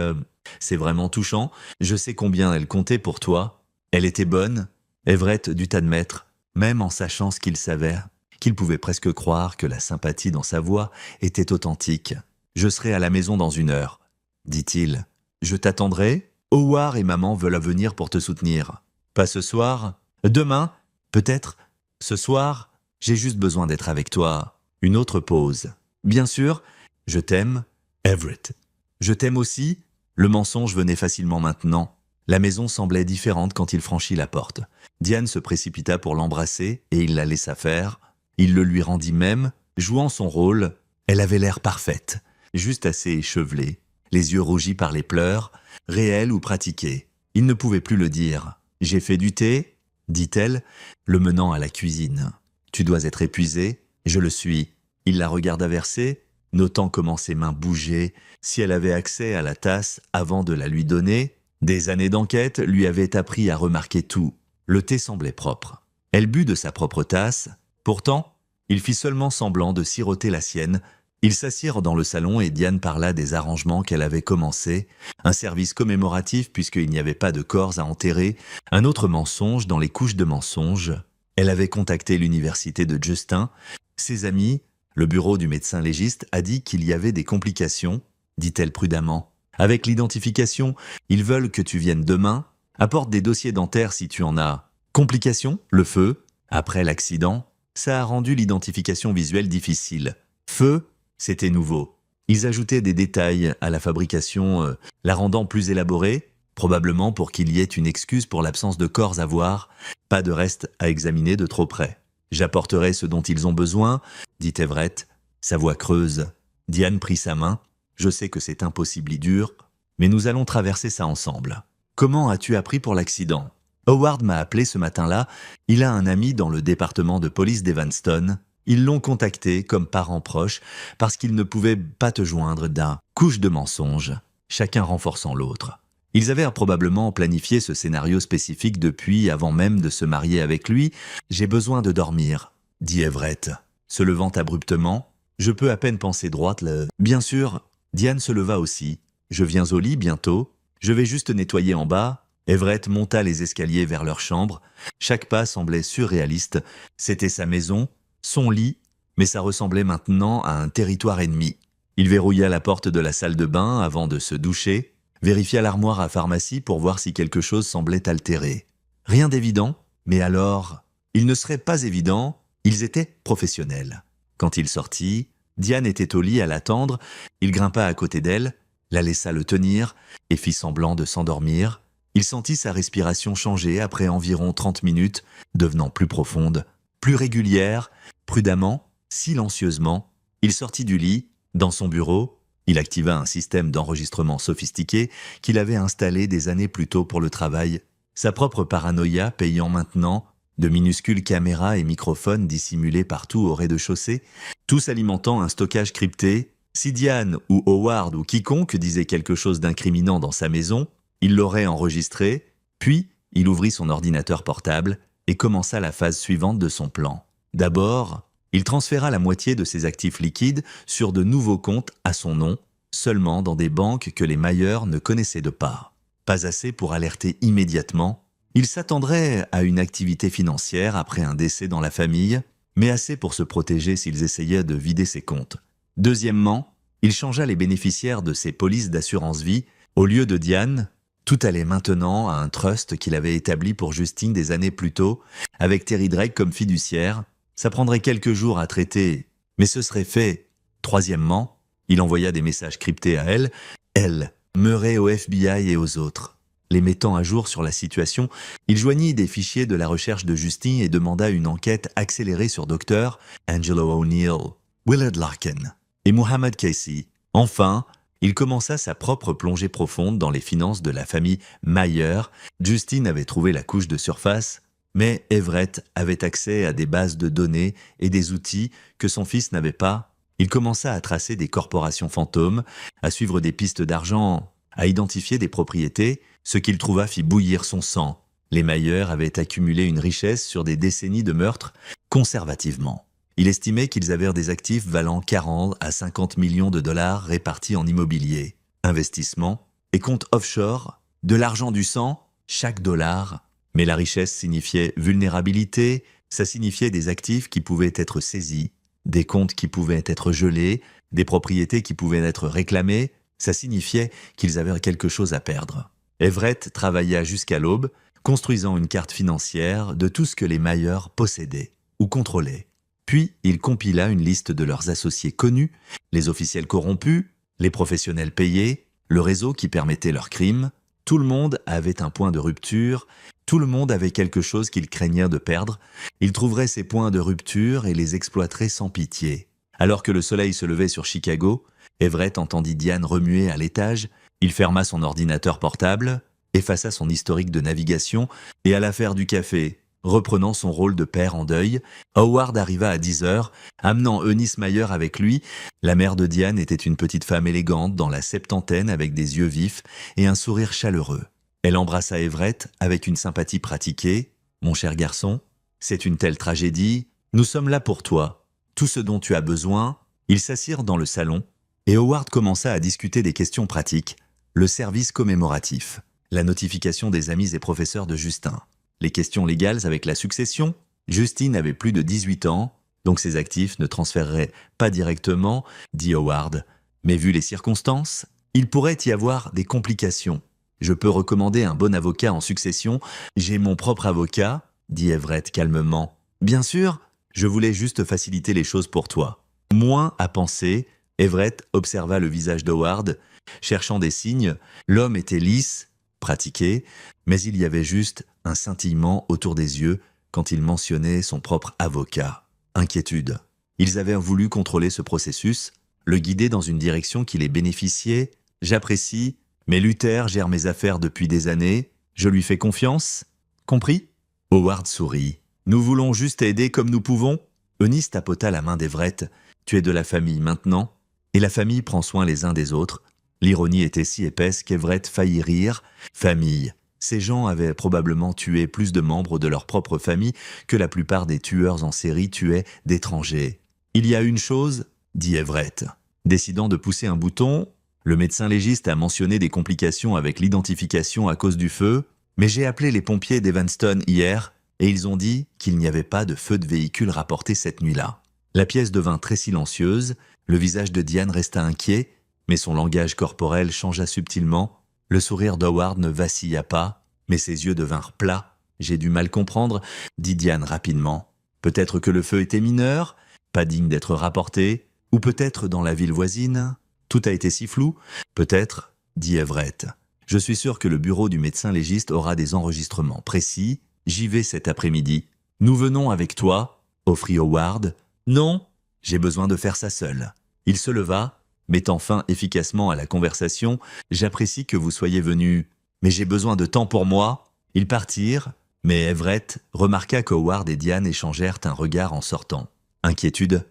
vraiment touchant. Je sais combien elle comptait pour toi. Elle était bonne. Everett dut admettre, même en sachant ce qu'il savait, qu'il pouvait presque croire que la sympathie dans sa voix était authentique. Je serai à la maison dans 1 heure, dit-il. Je t'attendrai. Howard et maman veulent venir pour te soutenir. Pas ce soir. Demain, peut-être. Ce soir, j'ai juste besoin d'être avec toi. Une autre pause. Bien sûr, je t'aime, Everett. Je t'aime aussi. Le mensonge venait facilement maintenant. La maison semblait différente quand il franchit la porte. Diane se précipita pour l'embrasser et il la laissa faire. Il le lui rendit même, jouant son rôle. Elle avait l'air parfaite, juste assez échevelée, les yeux rougis par les pleurs, réels ou pratiqués. Il ne pouvait plus le dire. « J'ai fait du thé ?» dit-elle, le menant à la cuisine. « Tu dois être épuisé. Je le suis. » Il la regarda verser, notant comment ses mains bougeaient, si elle avait accès à la tasse avant de la lui donner. Des années d'enquête lui avaient appris à remarquer tout. Le thé semblait propre. Elle but de sa propre tasse. Pourtant, il fit seulement semblant de siroter la sienne. Ils s'assirent dans le salon et Diane parla des arrangements qu'elle avait commencés, un service commémoratif puisqu'il n'y avait pas de corps à enterrer, un autre mensonge dans les couches de mensonges. Elle avait contacté l'université de Justin. Ses amis, le bureau du médecin légiste a dit qu'il y avait des complications, dit-elle prudemment. Avec l'identification, ils veulent que tu viennes demain. Apporte des dossiers dentaires si tu en as. Complications, le feu. Après l'accident, ça a rendu l'identification visuelle difficile. Feu, c'était nouveau. Ils ajoutaient des détails à la fabrication, la rendant plus élaborée, probablement pour qu'il y ait une excuse pour l'absence de corps à voir, pas de reste à examiner de trop près. J'apporterai ce dont ils ont besoin, dit Everett, sa voix creuse. Diane prit sa main. Je sais que c'est impossiblement dur, mais nous allons traverser ça ensemble. Comment as-tu appris pour l'accident? Howard m'a appelé ce matin-là. Il a un ami dans le département de police d'Evanston. Ils l'ont contacté comme parent proche parce qu'ils ne pouvaient pas te joindre d'un couche de mensonges, chacun renforçant l'autre. Ils avaient probablement planifié ce scénario spécifique depuis avant même de se marier avec lui. « J'ai besoin de dormir », dit Everett, se levant abruptement. « Je peux à peine penser droite. Bien sûr, Diane se leva aussi. « Je viens au lit bientôt. Je vais juste nettoyer en bas. » Everett monta les escaliers vers leur chambre. Chaque pas semblait surréaliste. C'était sa maison, son lit, mais ça ressemblait maintenant à un territoire ennemi. Il verrouilla la porte de la salle de bain avant de se doucher, vérifia l'armoire à pharmacie pour voir si quelque chose semblait altéré. Rien d'évident, mais alors, il ne serait pas évident, ils étaient professionnels. Quand il sortit, Diane était au lit à l'attendre, il grimpa à côté d'elle, la laissa le tenir et fit semblant de s'endormir. Il sentit sa respiration changer après environ 30 minutes, devenant plus profonde, plus régulière, prudemment, silencieusement. Il sortit du lit, dans son bureau. Il activa un système d'enregistrement sophistiqué qu'il avait installé des années plus tôt pour le travail. Sa propre paranoïa payant maintenant, de minuscules caméras et microphones dissimulés partout au rez-de-chaussée, tous alimentant un stockage crypté. Si Diane ou Howard ou quiconque disait quelque chose d'incriminant dans sa maison, il l'aurait enregistré, puis il ouvrit son ordinateur portable et commença la phase suivante de son plan. D'abord, il transféra la moitié de ses actifs liquides sur de nouveaux comptes à son nom, seulement dans des banques que les Mayer ne connaissaient de pas. pas assez pour alerter immédiatement. Il s'attendrait à une activité financière après un décès dans la famille, mais assez pour se protéger s'ils essayaient de vider ses comptes. Deuxièmement, il changea les bénéficiaires de ses polices d'assurance vie. Au lieu de Diane, tout allait maintenant à un trust qu'il avait établi pour Justine des années plus tôt, avec Terry Drake comme fiduciaire. Ça prendrait quelques jours à traiter, mais ce serait fait. Troisièmement, il envoya des messages cryptés à elle. Elle meurait au FBI et aux autres. Les mettant à jour sur la situation, il joignit des fichiers de la recherche de Justine et demanda une enquête accélérée sur Dr. Angelo O'Neill, Willard Larkin et Muhammad Casey. Enfin, il commença sa propre plongée profonde dans les finances de la famille Mayer. Justine avait trouvé la couche de surface, mais Everett avait accès à des bases de données et des outils que son fils n'avait pas. Il commença à tracer des corporations fantômes, à suivre des pistes d'argent, à identifier des propriétés. Ce qu'il trouva fit bouillir son sang. Les Mayer avaient accumulé une richesse sur des décennies de meurtres conservativement. Il estimait qu'ils avaient des actifs valant 40 à 50 millions de dollars répartis en immobilier, investissements et comptes offshore, de l'argent du sang, chaque dollar. Mais la richesse signifiait vulnérabilité, ça signifiait des actifs qui pouvaient être saisis, des comptes qui pouvaient être gelés, des propriétés qui pouvaient être réclamées, ça signifiait qu'ils avaient quelque chose à perdre. Everett travailla jusqu'à l'aube, construisant une carte financière de tout ce que les Mayer possédaient ou contrôlaient. Puis, il compila une liste de leurs associés connus, les officiels corrompus, les professionnels payés, le réseau qui permettait leurs crimes. Tout le monde avait un point de rupture, tout le monde avait quelque chose qu'il craignait de perdre. Il trouverait ces points de rupture et les exploiterait sans pitié. Alors que le soleil se levait sur Chicago, Everett entendit Diane remuer à l'étage. Il ferma son ordinateur portable, effaça son historique de navigation et alla faire du café. Reprenant son rôle de père en deuil, Howard arriva à 10 heures, amenant Eunice Mayer avec lui. La mère de Diane était une petite femme élégante dans la septantaine avec des yeux vifs et un sourire chaleureux. Elle embrassa Everett avec une sympathie pratiquée. « Mon cher garçon, c'est une telle tragédie. Nous sommes là pour toi. Tout ce dont tu as besoin. » Ils s'assirent dans le salon et Howard commença à discuter des questions pratiques. Le service commémoratif, la notification des amis et professeurs de Justin. Les questions légales avec la succession. Justine avait plus de 18 ans, donc ses actifs ne transféreraient pas directement, dit Howard. Mais vu les circonstances, il pourrait y avoir des complications. Je peux recommander un bon avocat en succession. J'ai mon propre avocat, dit Everett calmement. Bien sûr, je voulais juste faciliter les choses pour toi. Moins à penser, Everett observa le visage d'Howard. Cherchant des signes, l'homme était lisse, pratiqué, mais il y avait juste un scintillement autour des yeux quand il mentionnait son propre avocat. Inquiétude. Ils avaient voulu contrôler ce processus, le guider dans une direction qui les bénéficiait. J'apprécie, mais Luther gère mes affaires depuis des années. Je lui fais confiance. Compris? Howard sourit. Nous voulons juste aider comme nous pouvons. Eunice tapota la main d'Everett. Tu es de la famille maintenant, et la famille prend soin les uns des autres. L'ironie était si épaisse qu'Everett faillit rire. Famille. Ces gens avaient probablement tué plus de membres de leur propre famille que la plupart des tueurs en série tuaient d'étrangers. Il y a une chose, dit Everett. Décidant de pousser un bouton, le médecin légiste a mentionné des complications avec l'identification à cause du feu, mais j'ai appelé les pompiers d'Evanston hier et ils ont dit qu'il n'y avait pas de feu de véhicule rapporté cette nuit-là. La pièce devint très silencieuse, le visage de Diane resta inquiet, mais son langage corporel changea subtilement. Le sourire d'Howard ne vacilla pas, mais ses yeux devinrent plats. J'ai du mal comprendre, dit Diane rapidement. Peut-être que le feu était mineur, pas digne d'être rapporté, ou peut-être dans la ville voisine. Tout a été si flou. Peut-être, dit Everett. Je suis sûr que le bureau du médecin légiste aura des enregistrements précis. J'y vais cet après-midi. Nous venons avec toi, offrit Howard. Non, j'ai besoin de faire ça seul. Il se leva, mettant fin efficacement à la conversation. J'apprécie que vous soyez venu, mais j'ai besoin de temps pour moi. Ils partirent, mais Everett remarqua qu'Howard et Diane échangèrent un regard en sortant. Inquiétude.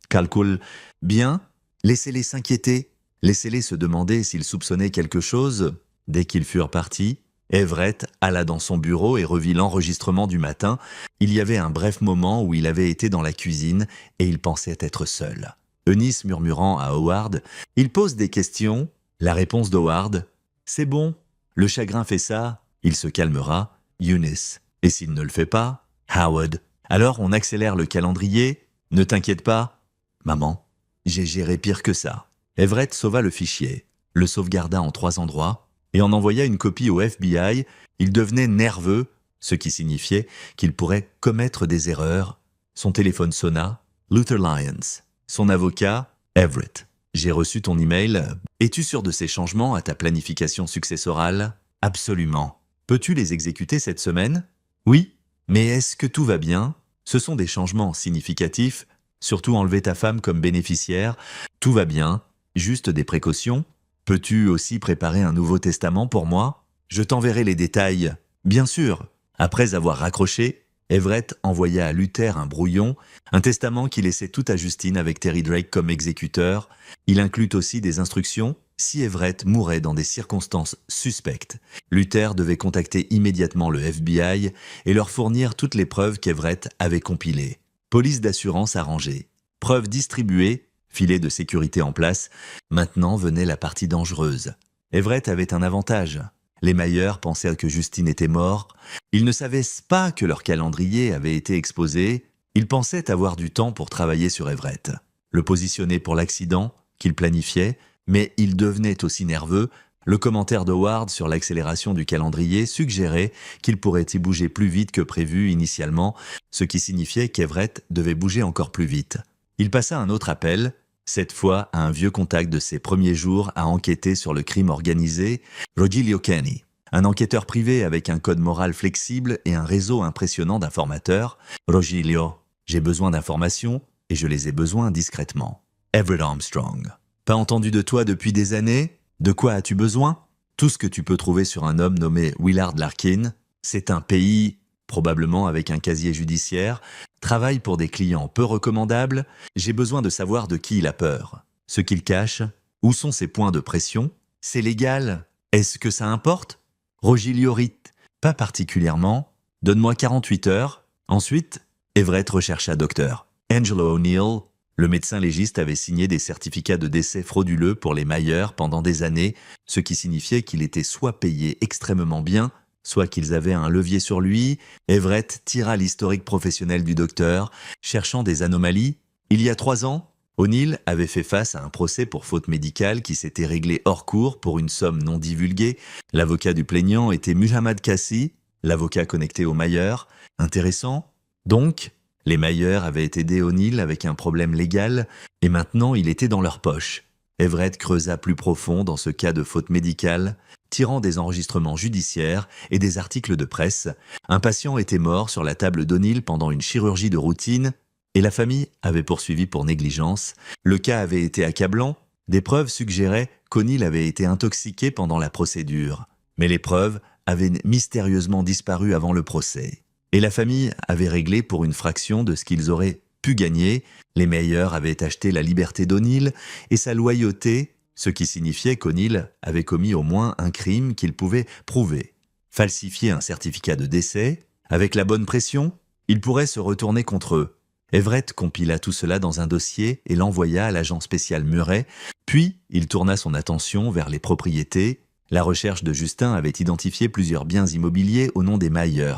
Calcul. Bien. Laissez-les s'inquiéter. Laissez-les se demander s'ils soupçonnaient quelque chose. Dès qu'ils furent partis, Everett alla dans son bureau et revit l'enregistrement du matin. Il y avait un bref moment où il avait été dans la cuisine et il pensait être seul. Eunice murmurant à Howard, « Il pose des questions. » La réponse d'Howard, « C'est bon. Le chagrin fait ça, il se calmera, Eunice. Et s'il ne le fait pas, Howard. Alors on accélère le calendrier, ne t'inquiète pas, maman, j'ai géré pire que ça. Everett sauva le fichier, le sauvegarda en 3 endroits et en envoya une copie au FBI. Il devenait nerveux, ce qui signifiait qu'il pourrait commettre des erreurs. Son téléphone sonna, Luther Lyons. Son avocat, Everett. J'ai reçu ton email. Es-tu sûr de ces changements à ta planification successorale? Absolument. Peux-tu les exécuter cette semaine? Oui. Mais est-ce que tout va bien? Ce sont des changements significatifs, surtout enlever ta femme comme bénéficiaire. Tout va bien, juste des précautions. Peux-tu aussi préparer un nouveau testament pour moi? Je t'enverrai les détails. Bien sûr. Après avoir raccroché, Everett envoya à Luther un brouillon, un testament qui laissait tout à Justine avec Terry Drake comme exécuteur. Il inclut aussi des instructions si Everett mourait dans des circonstances suspectes. Luther devait contacter immédiatement le FBI et leur fournir toutes les preuves qu'Everett avait compilées. Police d'assurance arrangée, preuves distribuées, filet de sécurité en place. Maintenant venait la partie dangereuse. Everett avait un avantage. Les Mayer pensaient que Justine était morte. Ils ne savaient pas que leur calendrier avait été exposé. Ils pensaient avoir du temps pour travailler sur Everett. Le positionner pour l'accident qu'ils planifiaient, mais il devenait aussi nerveux. Le commentaire d'Howard sur l'accélération du calendrier suggérait qu'il pourrait y bouger plus vite que prévu initialement, ce qui signifiait qu'Everett devait bouger encore plus vite. Il passa un autre appel, cette fois à un vieux contact de ses premiers jours à enquêter sur le crime organisé, Rogelio Kenny. Un enquêteur privé avec un code moral flexible et un réseau impressionnant d'informateurs. Rogelio, j'ai besoin d'informations et je les ai besoin discrètement. Everett Armstrong. Pas entendu de toi depuis des années? De quoi as-tu besoin? Tout ce que tu peux trouver sur un homme nommé Willard Larkin. C'est un pays, probablement avec un casier judiciaire, travaille pour des clients peu recommandables. J'ai besoin de savoir de qui il a peur. Ce qu'il cache, où sont ses points de pression? C'est légal? Est-ce que ça importe? Rogelio rit. Pas particulièrement. Donne-moi 48 heures. Ensuite, Everett rechercha docteur. Angelo O'Neill. Le médecin légiste avait signé des certificats de décès frauduleux pour les Mayer pendant des années, ce qui signifiait qu'il était soit payé extrêmement bien, soit qu'ils avaient un levier sur lui. Everett tira l'historique professionnel du docteur, cherchant des anomalies. Il y a 3 ans, O'Neill avait fait face à un procès pour faute médicale qui s'était réglé hors cours pour une somme non divulguée. L'avocat du plaignant était Muhammad Kassi, l'avocat connecté aux Mayer. Intéressant. Donc, les Mayer avaient aidé O'Neill avec un problème légal et maintenant il était dans leur poche. Everett creusa plus profond dans ce cas de faute médicale, tirant des enregistrements judiciaires et des articles de presse. Un patient était mort sur la table d'O'Neill pendant une chirurgie de routine et la famille avait poursuivi pour négligence. Le cas avait été accablant. Des preuves suggéraient qu'O'Neill avait été intoxiqué pendant la procédure. Mais les preuves avaient mystérieusement disparu avant le procès. Et la famille avait réglé pour une fraction de ce qu'ils auraient pu gagner. Les Mayer avaient acheté la liberté d'O'Neill et sa loyauté, ce qui signifiait qu'O'Neill avait commis au moins un crime qu'il pouvait prouver. Falsifier un certificat de décès, avec la bonne pression, il pourrait se retourner contre eux. Everett compila tout cela dans un dossier et l'envoya à l'agent spécial Murray, puis il tourna son attention vers les propriétés. La recherche de Justin avait identifié plusieurs biens immobiliers au nom des Mayer,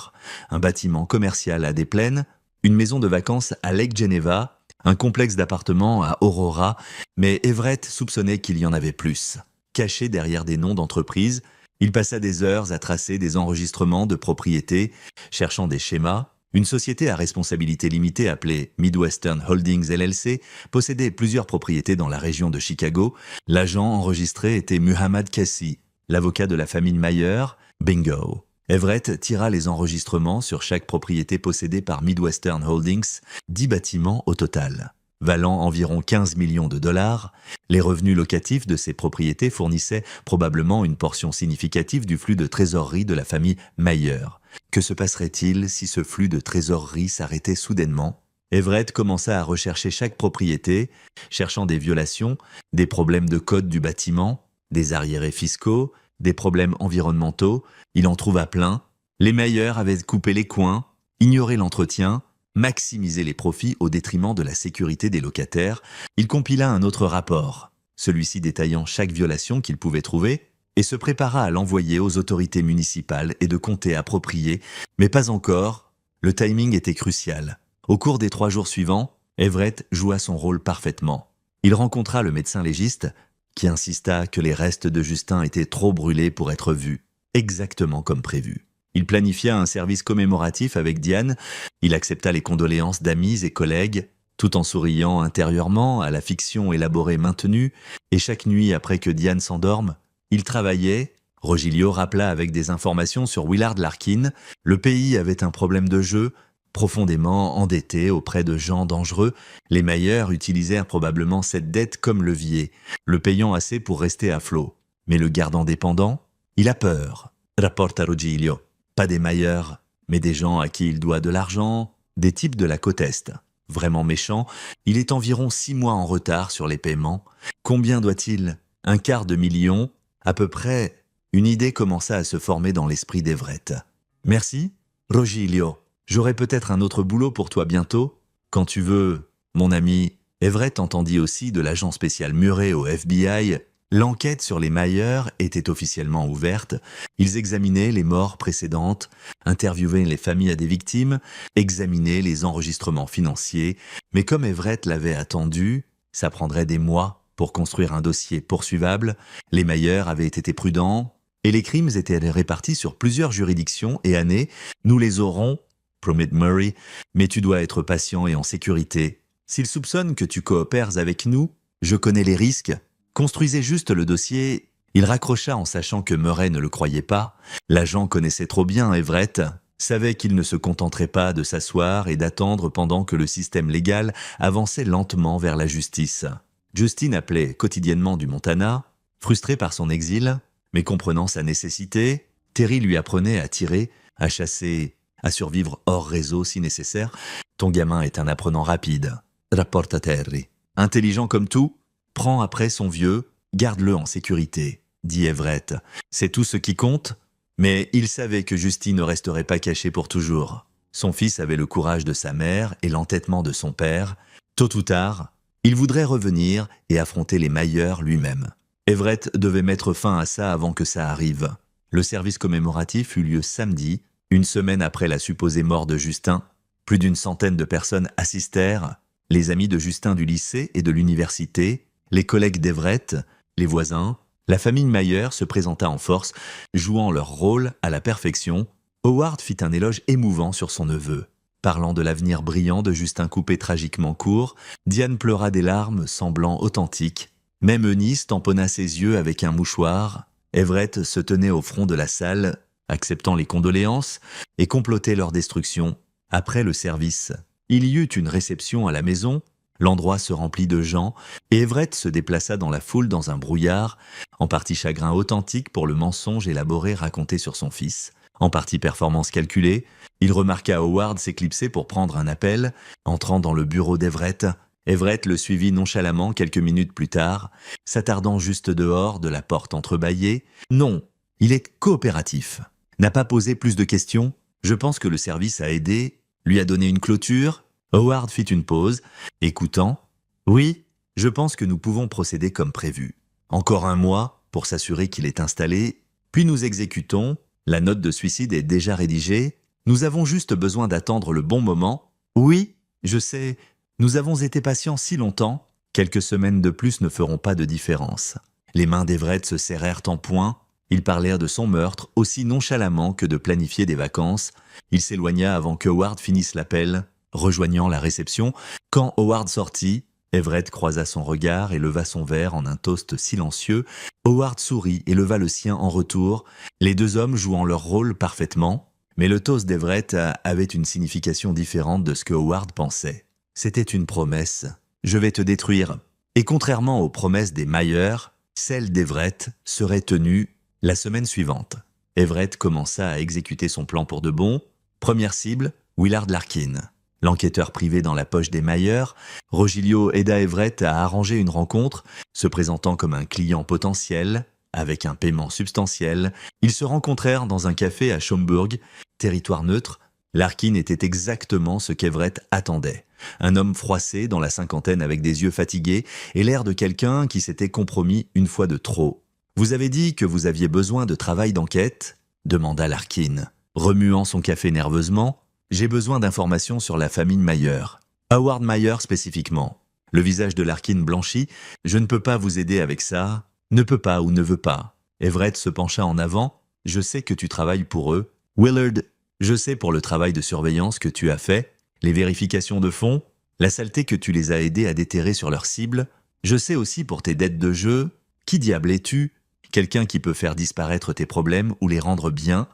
un bâtiment commercial à des plaines, une maison de vacances à Lake Geneva, un complexe d'appartements à Aurora, mais Everett soupçonnait qu'il y en avait plus. Caché derrière des noms d'entreprises, il passa des heures à tracer des enregistrements de propriétés, cherchant des schémas. Une société à responsabilité limitée appelée Midwestern Holdings LLC possédait plusieurs propriétés dans la région de Chicago. L'agent enregistré était Muhammad Kassi, l'avocat de la famille Mayer. Bingo. Everett tira les enregistrements sur chaque propriété possédée par Midwestern Holdings, 10 bâtiments au total. Valant environ 15 millions de dollars, les revenus locatifs de ces propriétés fournissaient probablement une portion significative du flux de trésorerie de la famille Mayer. Que se passerait-il si ce flux de trésorerie s'arrêtait soudainement? Everett commença à rechercher chaque propriété, cherchant des violations, des problèmes de code du bâtiment, des arriérés fiscaux, des problèmes environnementaux. Il en trouva plein. Les Mayer avaient coupé les coins, ignoré l'entretien, maximisé les profits au détriment de la sécurité des locataires. Il compila un autre rapport, celui-ci détaillant chaque violation qu'il pouvait trouver. et se prépara à l'envoyer aux autorités municipales et de comté appropriés, mais pas encore. Le timing était crucial. Au cours des 3 jours suivants, Everett joua son rôle parfaitement. Il rencontra le médecin légiste, qui insista que les restes de Justin étaient trop brûlés pour être vus, exactement comme prévu. Il planifia un service commémoratif avec Diane, il accepta les condoléances d'amis et collègues, tout en souriant intérieurement à la fiction élaborée maintenue, et chaque nuit après que Diane s'endorme, il travaillait. Rogiglio rappela avec des informations sur Willard Larkin. Le pays avait un problème de jeu, profondément endetté auprès de gens dangereux. Les Mayer utilisèrent probablement cette dette comme levier, le payant assez pour rester à flot. Mais le gardant dépendant, il a peur, rapporta Rogiglio. Pas des Mayer, mais des gens à qui il doit de l'argent, des types de la côte Est. Vraiment méchant, il est environ 6 mois en retard sur les paiements. Combien doit-il? 250 000? À peu près. Une idée commença à se former dans l'esprit d'Everett. « Merci, Rogiglio. J'aurai peut-être un autre boulot pour toi bientôt. Quand tu veux, mon ami. » Everett entendit aussi de l'agent spécial Murray au FBI. L'enquête sur les Mayer était officiellement ouverte. Ils examinaient les morts précédentes, interviewaient les familles des victimes, examinaient les enregistrements financiers. Mais comme Everett l'avait attendu, ça prendrait des mois pour construire un dossier poursuivable. Les Mayer avaient été prudents et les crimes étaient répartis sur plusieurs juridictions et années. Nous les aurons, promet Murray, mais tu dois être patient et en sécurité. S'ils soupçonnent que tu coopères avec nous, je connais les risques. Construisez juste le dossier. Il raccrocha en sachant que Murray ne le croyait pas. L'agent connaissait trop bien Everett, savait qu'il ne se contenterait pas de s'asseoir et d'attendre pendant que le système légal avançait lentement vers la justice. Justin appelait quotidiennement du Montana, frustré par son exil, mais comprenant sa nécessité, Terry lui apprenait à tirer, à chasser, à survivre hors réseau si nécessaire. Ton gamin est un apprenant rapide, rapporta Terry. Intelligent comme tout, prends après son vieux, garde-le en sécurité, dit Everett. C'est tout ce qui compte, mais il savait que Justin ne resterait pas caché pour toujours. Son fils avait le courage de sa mère et l'entêtement de son père. Tôt ou tard, il voudrait revenir et affronter les Mayer lui-même. Everett devait mettre fin à ça avant que ça arrive. Le service commémoratif eut lieu samedi, une semaine après la supposée mort de Justin. Plus d'une centaine de personnes assistèrent, les amis de Justin du lycée et de l'université, les collègues d'Everett, les voisins. La famille Mayer se présenta en force, jouant leur rôle à la perfection. Howard fit un éloge émouvant sur son neveu. Parlant de l'avenir brillant de Justin coupé tragiquement court, Diane pleura des larmes semblant authentiques. Même Eunice tamponna ses yeux avec un mouchoir. Everett se tenait au front de la salle, acceptant les condoléances, et complotait leur destruction. Après le service, il y eut une réception à la maison. L'endroit se remplit de gens, et Everett se déplaça dans la foule dans un brouillard, en partie chagrin authentique pour le mensonge élaboré raconté sur son fils, en partie performance calculée. Il remarqua Howard s'éclipser pour prendre un appel, entrant dans le bureau d'Everett. Everett le suivit nonchalamment quelques minutes plus tard, s'attardant juste dehors de la porte entrebâillée. Non, il est coopératif. N'a pas posé plus de questions. Je pense que le service a aidé, lui a donné une clôture. Howard fit une pause, écoutant. Oui, je pense que nous pouvons procéder comme prévu. Encore un mois pour s'assurer qu'il est installé, puis nous exécutons. La note de suicide est déjà rédigée. Nous avons juste besoin d'attendre le bon moment. Oui, je sais, nous avons été patients si longtemps. Quelques semaines de plus ne feront pas de différence. Les mains d'Everett se serrèrent en poing. Ils parlèrent de son meurtre aussi nonchalamment que de planifier des vacances. Il s'éloigna avant que Howard finisse l'appel, rejoignant la réception. Quand Howard sortit, Everett croisa son regard et leva son verre en un toast silencieux. Howard sourit et leva le sien en retour, les deux hommes jouant leur rôle parfaitement. Mais le toast d'Everett avait une signification différente de ce que Howard pensait. C'était une promesse. Je vais te détruire. Et contrairement aux promesses des Mayer, celle d'Everett serait tenue la semaine suivante. Everett commença à exécuter son plan pour de bon. Première cible, Willard Larkin. L'enquêteur privé dans la poche des Mayer, Rogiglio aida Everett à arranger une rencontre, se présentant comme un client potentiel, avec un paiement substantiel. Ils se rencontrèrent dans un café à Schaumburg, territoire neutre. Larkin était exactement ce qu'Everett attendait. Un homme froissé dans la cinquantaine avec des yeux fatigués et l'air de quelqu'un qui s'était compromis une fois de trop. Vous avez dit que vous aviez besoin de travail d'enquête demanda Larkin. Remuant son café nerveusement, j'ai besoin d'informations sur la famille Mayer. Howard Mayer spécifiquement. Le visage de Larkin blanchit. Je ne peux pas vous aider avec ça. Ne peut pas ou ne veut pas. Everett se pencha en avant. Je sais que tu travailles pour eux. Willard, je sais pour le travail de surveillance que tu as fait, les vérifications de fonds, la saleté que tu les as aidés à déterrer sur leur cible. Je sais aussi pour tes dettes de jeu. Qui diable es-tu? Quelqu'un qui peut faire disparaître tes problèmes ou les rendre bien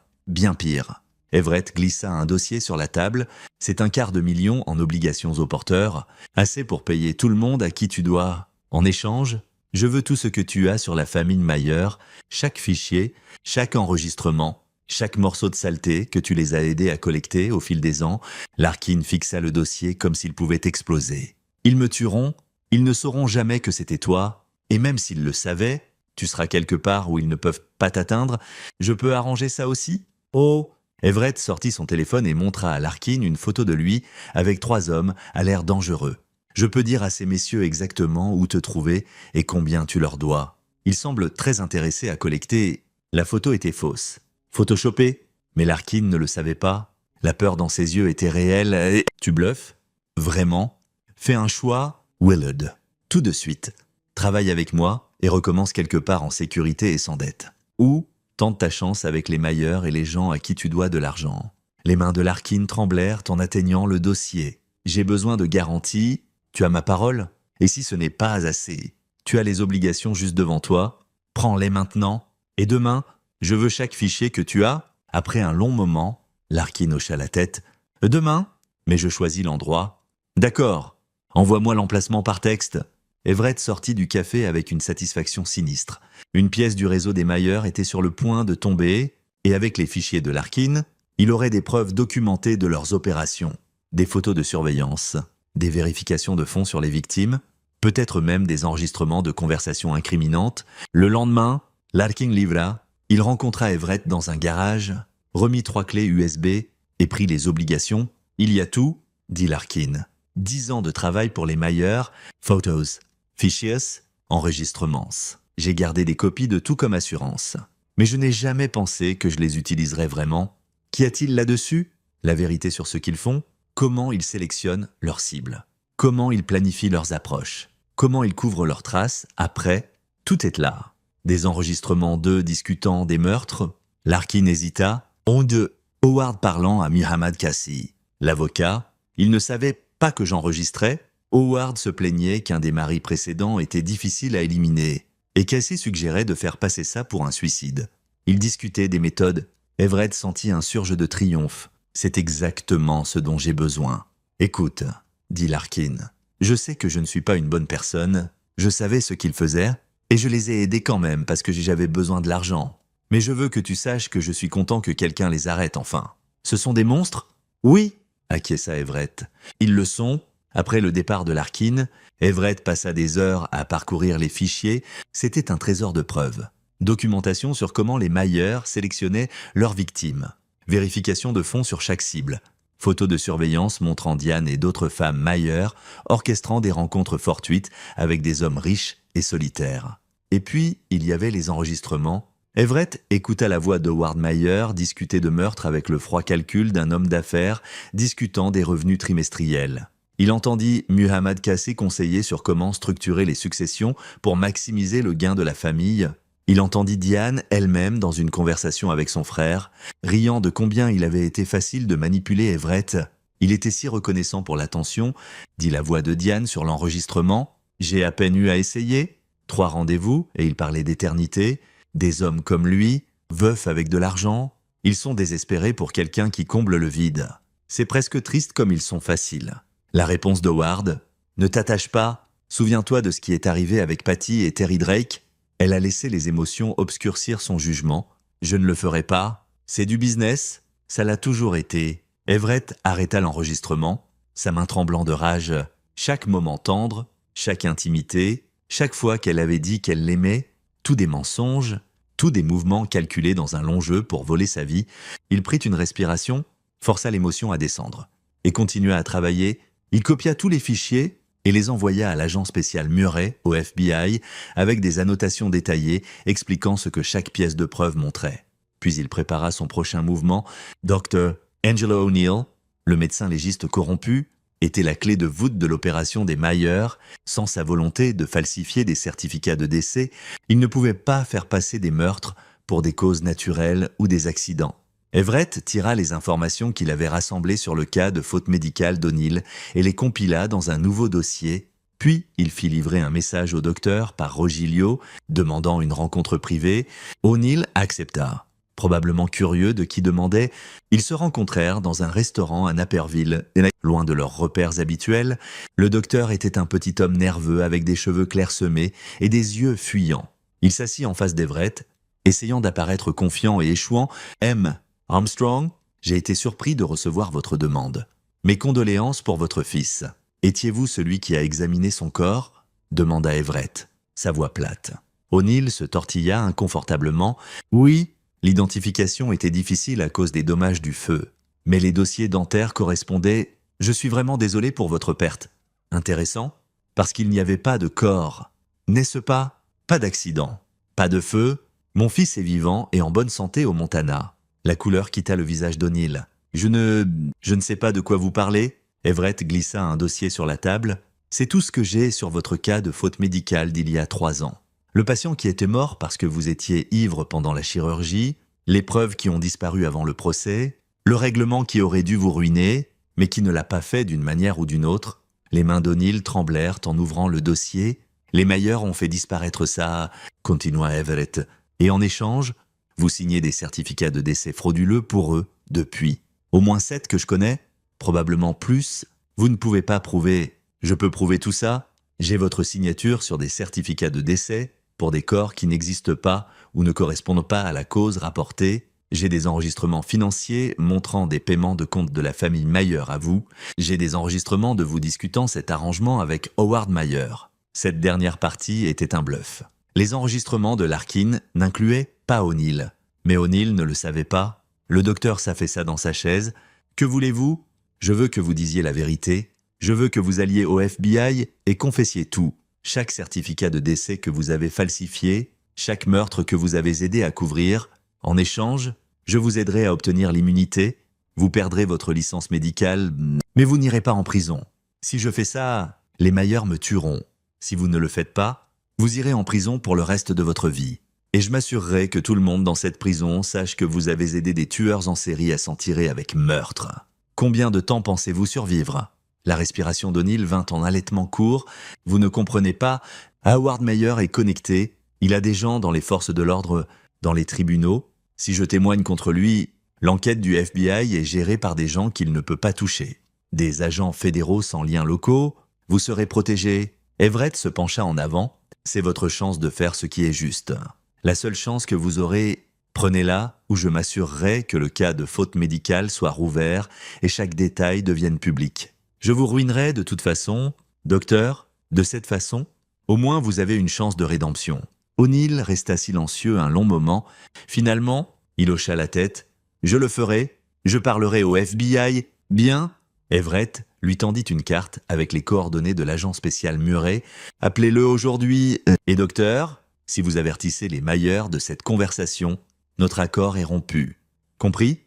pire. Everett glissa un dossier sur la table. C'est 250 000 en obligations au porteur, assez pour payer tout le monde à qui tu dois. En échange, je veux tout ce que tu as sur la famille Mayer, chaque fichier, chaque enregistrement, chaque morceau de saleté que tu les as aidés à collecter au fil des ans. Larkin fixa le dossier comme s'il pouvait exploser. Ils me tueront, ils ne sauront jamais que c'était toi, et même s'ils le savaient, tu seras quelque part où ils ne peuvent pas t'atteindre. Je peux arranger ça aussi? Oh! Everett sortit son téléphone et montra à Larkin une photo de lui avec 3 hommes à l'air dangereux. Je peux dire à ces messieurs exactement où te trouver et combien tu leur dois. Ils semblent très intéressés à collecter. La photo était fausse. Photoshopée? Mais Larkin ne le savait pas. La peur dans ses yeux était réelle. Et... Tu bluffes? Vraiment? Fais un choix, Willard. Tout de suite. Travaille avec moi et recommence quelque part en sécurité et sans dette. Ou tente ta chance avec les Mayer et les gens à qui tu dois de l'argent. Les mains de Larkin tremblèrent en atteignant le dossier. J'ai besoin de garanties. Tu as ma parole? Et si ce n'est pas assez? Tu as les obligations juste devant toi. Prends-les maintenant. Et demain, je veux chaque fichier que tu as. Après un long moment, Larkin hocha la tête. Demain? Mais je choisis l'endroit. D'accord. Envoie-moi l'emplacement par texte. Everett sortit du café avec une satisfaction sinistre. Une pièce du réseau des Mayer était sur le point de tomber, et avec les fichiers de Larkin, il aurait des preuves documentées de leurs opérations, des photos de surveillance, des vérifications de fonds sur les victimes, peut-être même des enregistrements de conversations incriminantes. Le lendemain, Larkin livra, il rencontra Everett dans un garage, remit 3 clés USB et prit les obligations. Il y a tout, dit Larkin. 10 ans de travail pour les Mayer, photos, fichiers, enregistrements. J'ai gardé des copies de tout comme assurance. Mais je n'ai jamais pensé que je les utiliserais vraiment. Qu'y a-t-il là-dessus? La vérité sur ce qu'ils font? Comment ils sélectionnent leurs cibles? Comment ils planifient leurs approches? Comment ils couvrent leurs traces? Après, tout est là. Des enregistrements d'eux discutant des meurtres. Larkin hésita. On de Howard parlant à Muhammad Kassi. L'avocat, il ne savait pas que j'enregistrais. Howard se plaignait qu'un des maris précédents était difficile à éliminer. Et Cassie suggérait de faire passer ça pour un suicide. Ils discutaient des méthodes. Everett sentit un surge de triomphe. C'est exactement ce dont j'ai besoin. Écoute, dit Larkin, je sais que je ne suis pas une bonne personne. Je savais ce qu'ils faisaient, et je les ai aidés quand même parce que j'avais besoin de l'argent. Mais je veux que tu saches que je suis content que quelqu'un les arrête enfin. Ce sont des monstres? Oui, acquiesça Everett. Ils le sont. Après le départ de Larkin, Everett passa des heures à parcourir les fichiers. C'était un trésor de preuves. Documentation sur comment les Mayer sélectionnaient leurs victimes. Vérification de fonds sur chaque cible. Photos de surveillance montrant Diane et d'autres femmes Mayer orchestrant des rencontres fortuites avec des hommes riches et solitaires. Et puis, il y avait les enregistrements. Everett écouta la voix d'Howard Mayer discuter de meurtre avec le froid calcul d'un homme d'affaires discutant des revenus trimestriels. Il entendit Muhammad Kassi conseiller sur comment structurer les successions pour maximiser le gain de la famille. Il entendit Diane elle-même dans une conversation avec son frère, riant de combien il avait été facile de manipuler Everett. Il était si reconnaissant pour l'attention, dit la voix de Diane sur l'enregistrement. J'ai à peine eu à essayer. 3 rendez-vous, et il parlait d'éternité. Des hommes comme lui, veufs avec de l'argent. Ils sont désespérés pour quelqu'un qui comble le vide. C'est presque triste comme ils sont faciles. La réponse d'Howard, « Ne t'attache pas, souviens-toi de ce qui est arrivé avec Patty et Terry Drake. » Elle a laissé les émotions obscurcir son jugement. « Je ne le ferai pas. C'est du business. Ça l'a toujours été. » Everett arrêta l'enregistrement, sa main tremblant de rage. Chaque moment tendre, chaque intimité, chaque fois qu'elle avait dit qu'elle l'aimait, tout des mensonges, tout des mouvements calculés dans un long jeu pour voler sa vie. Il prit une respiration, força l'émotion à descendre, et continua à travailler. Il copia tous les fichiers, et les envoya à l'agent spécial Murray, au FBI, avec des annotations détaillées expliquant ce que chaque pièce de preuve montrait. Puis il prépara son prochain mouvement. Dr. Angelo O'Neill, le médecin légiste corrompu, était la clé de voûte de l'opération des Myers. Sans sa volonté de falsifier des certificats de décès, il ne pouvait pas faire passer des meurtres pour des causes naturelles ou des accidents. Everett tira les informations qu'il avait rassemblées sur le cas de faute médicale d'O'Neill et les compila dans un nouveau dossier, puis il fit livrer un message au docteur par Rogiglio demandant une rencontre privée. O'Neill accepta. Probablement curieux de qui demandait, ils se rencontrèrent dans un restaurant à Naperville. Loin de leurs repères habituels, le docteur était un petit homme nerveux avec des cheveux clairsemés et des yeux fuyants. Il s'assit en face d'Everett, essayant d'apparaître confiant et échouant. « M. Armstrong, j'ai été surpris de recevoir votre demande. Mes condoléances pour votre fils. Étiez-vous celui qui a examiné son corps ?» demanda Everett, sa voix plate. O'Neill se tortilla inconfortablement. « Oui. » L'identification était difficile à cause des dommages du feu, mais les dossiers dentaires correspondaient. « Je suis vraiment désolé pour votre perte. » Intéressant, parce qu'il n'y avait pas de corps. N'est-ce pas? Pas d'accident. Pas de feu. Mon fils est vivant et en bonne santé au Montana. La couleur quitta le visage d'O'Neill. Je ne sais pas de quoi vous parlez. Everett glissa un dossier sur la table. C'est tout ce que j'ai sur votre cas de faute médicale d'il y a 3 ans. Le patient qui était mort parce que vous étiez ivre pendant la chirurgie, les preuves qui ont disparu avant le procès, le règlement qui aurait dû vous ruiner, mais qui ne l'a pas fait d'une manière ou d'une autre. Les mains d'O'Neill tremblèrent en ouvrant le dossier. Les Myers ont fait disparaître ça, continua Everett. Et en échange, vous signez des certificats de décès frauduleux pour eux, depuis. Au moins 7 que je connais, probablement plus. Vous ne pouvez pas prouver. Je peux prouver tout ça. J'ai votre signature sur des certificats de décès pour des corps qui n'existent pas ou ne correspondent pas à la cause rapportée. J'ai des enregistrements financiers montrant des paiements de compte de la famille Myers à vous. J'ai des enregistrements de vous discutant cet arrangement avec Howard Myers. Cette dernière partie était un bluff. Les enregistrements de Larkin n'incluaient pas O'Neill. Mais O'Neill ne le savait pas. Le docteur s'affaissa dans sa chaise. « Que voulez-vous ? Je veux que vous disiez la vérité. Je veux que vous alliez au FBI et confessiez tout. Chaque certificat de décès que vous avez falsifié, chaque meurtre que vous avez aidé à couvrir. En échange, je vous aiderai à obtenir l'immunité. Vous perdrez votre licence médicale, mais vous n'irez pas en prison. Si je fais ça, les Myers me tueront. Si vous ne le faites pas, vous irez en prison pour le reste de votre vie. Et je m'assurerai que tout le monde dans cette prison sache que vous avez aidé des tueurs en série à s'en tirer avec meurtre. Combien de temps pensez-vous survivre ?» La respiration d'O'Neill vint en halètement court. « Vous ne comprenez pas, Howard Myers est connecté. Il a des gens dans les forces de l'ordre, dans les tribunaux. Si je témoigne contre lui, l'enquête du FBI est gérée par des gens qu'il ne peut pas toucher. Des agents fédéraux sans liens locaux. Vous serez protégé. » Everett se pencha en avant. « C'est votre chance de faire ce qui est juste. La seule chance que vous aurez, prenez-la, ou je m'assurerai que le cas de faute médicale soit rouvert et chaque détail devienne public. Je vous ruinerai de toute façon, docteur, de cette façon. Au moins vous avez une chance de rédemption. » O'Neill resta silencieux un long moment. Finalement, il hocha la tête. « Je le ferai. Je parlerai au FBI. Bien ?» Everett lui tendit une carte avec les coordonnées de l'agent spécial Murray. « Appelez-le aujourd'hui. Et docteur, si vous avertissez les Myers de cette conversation, notre accord est rompu. Compris ? »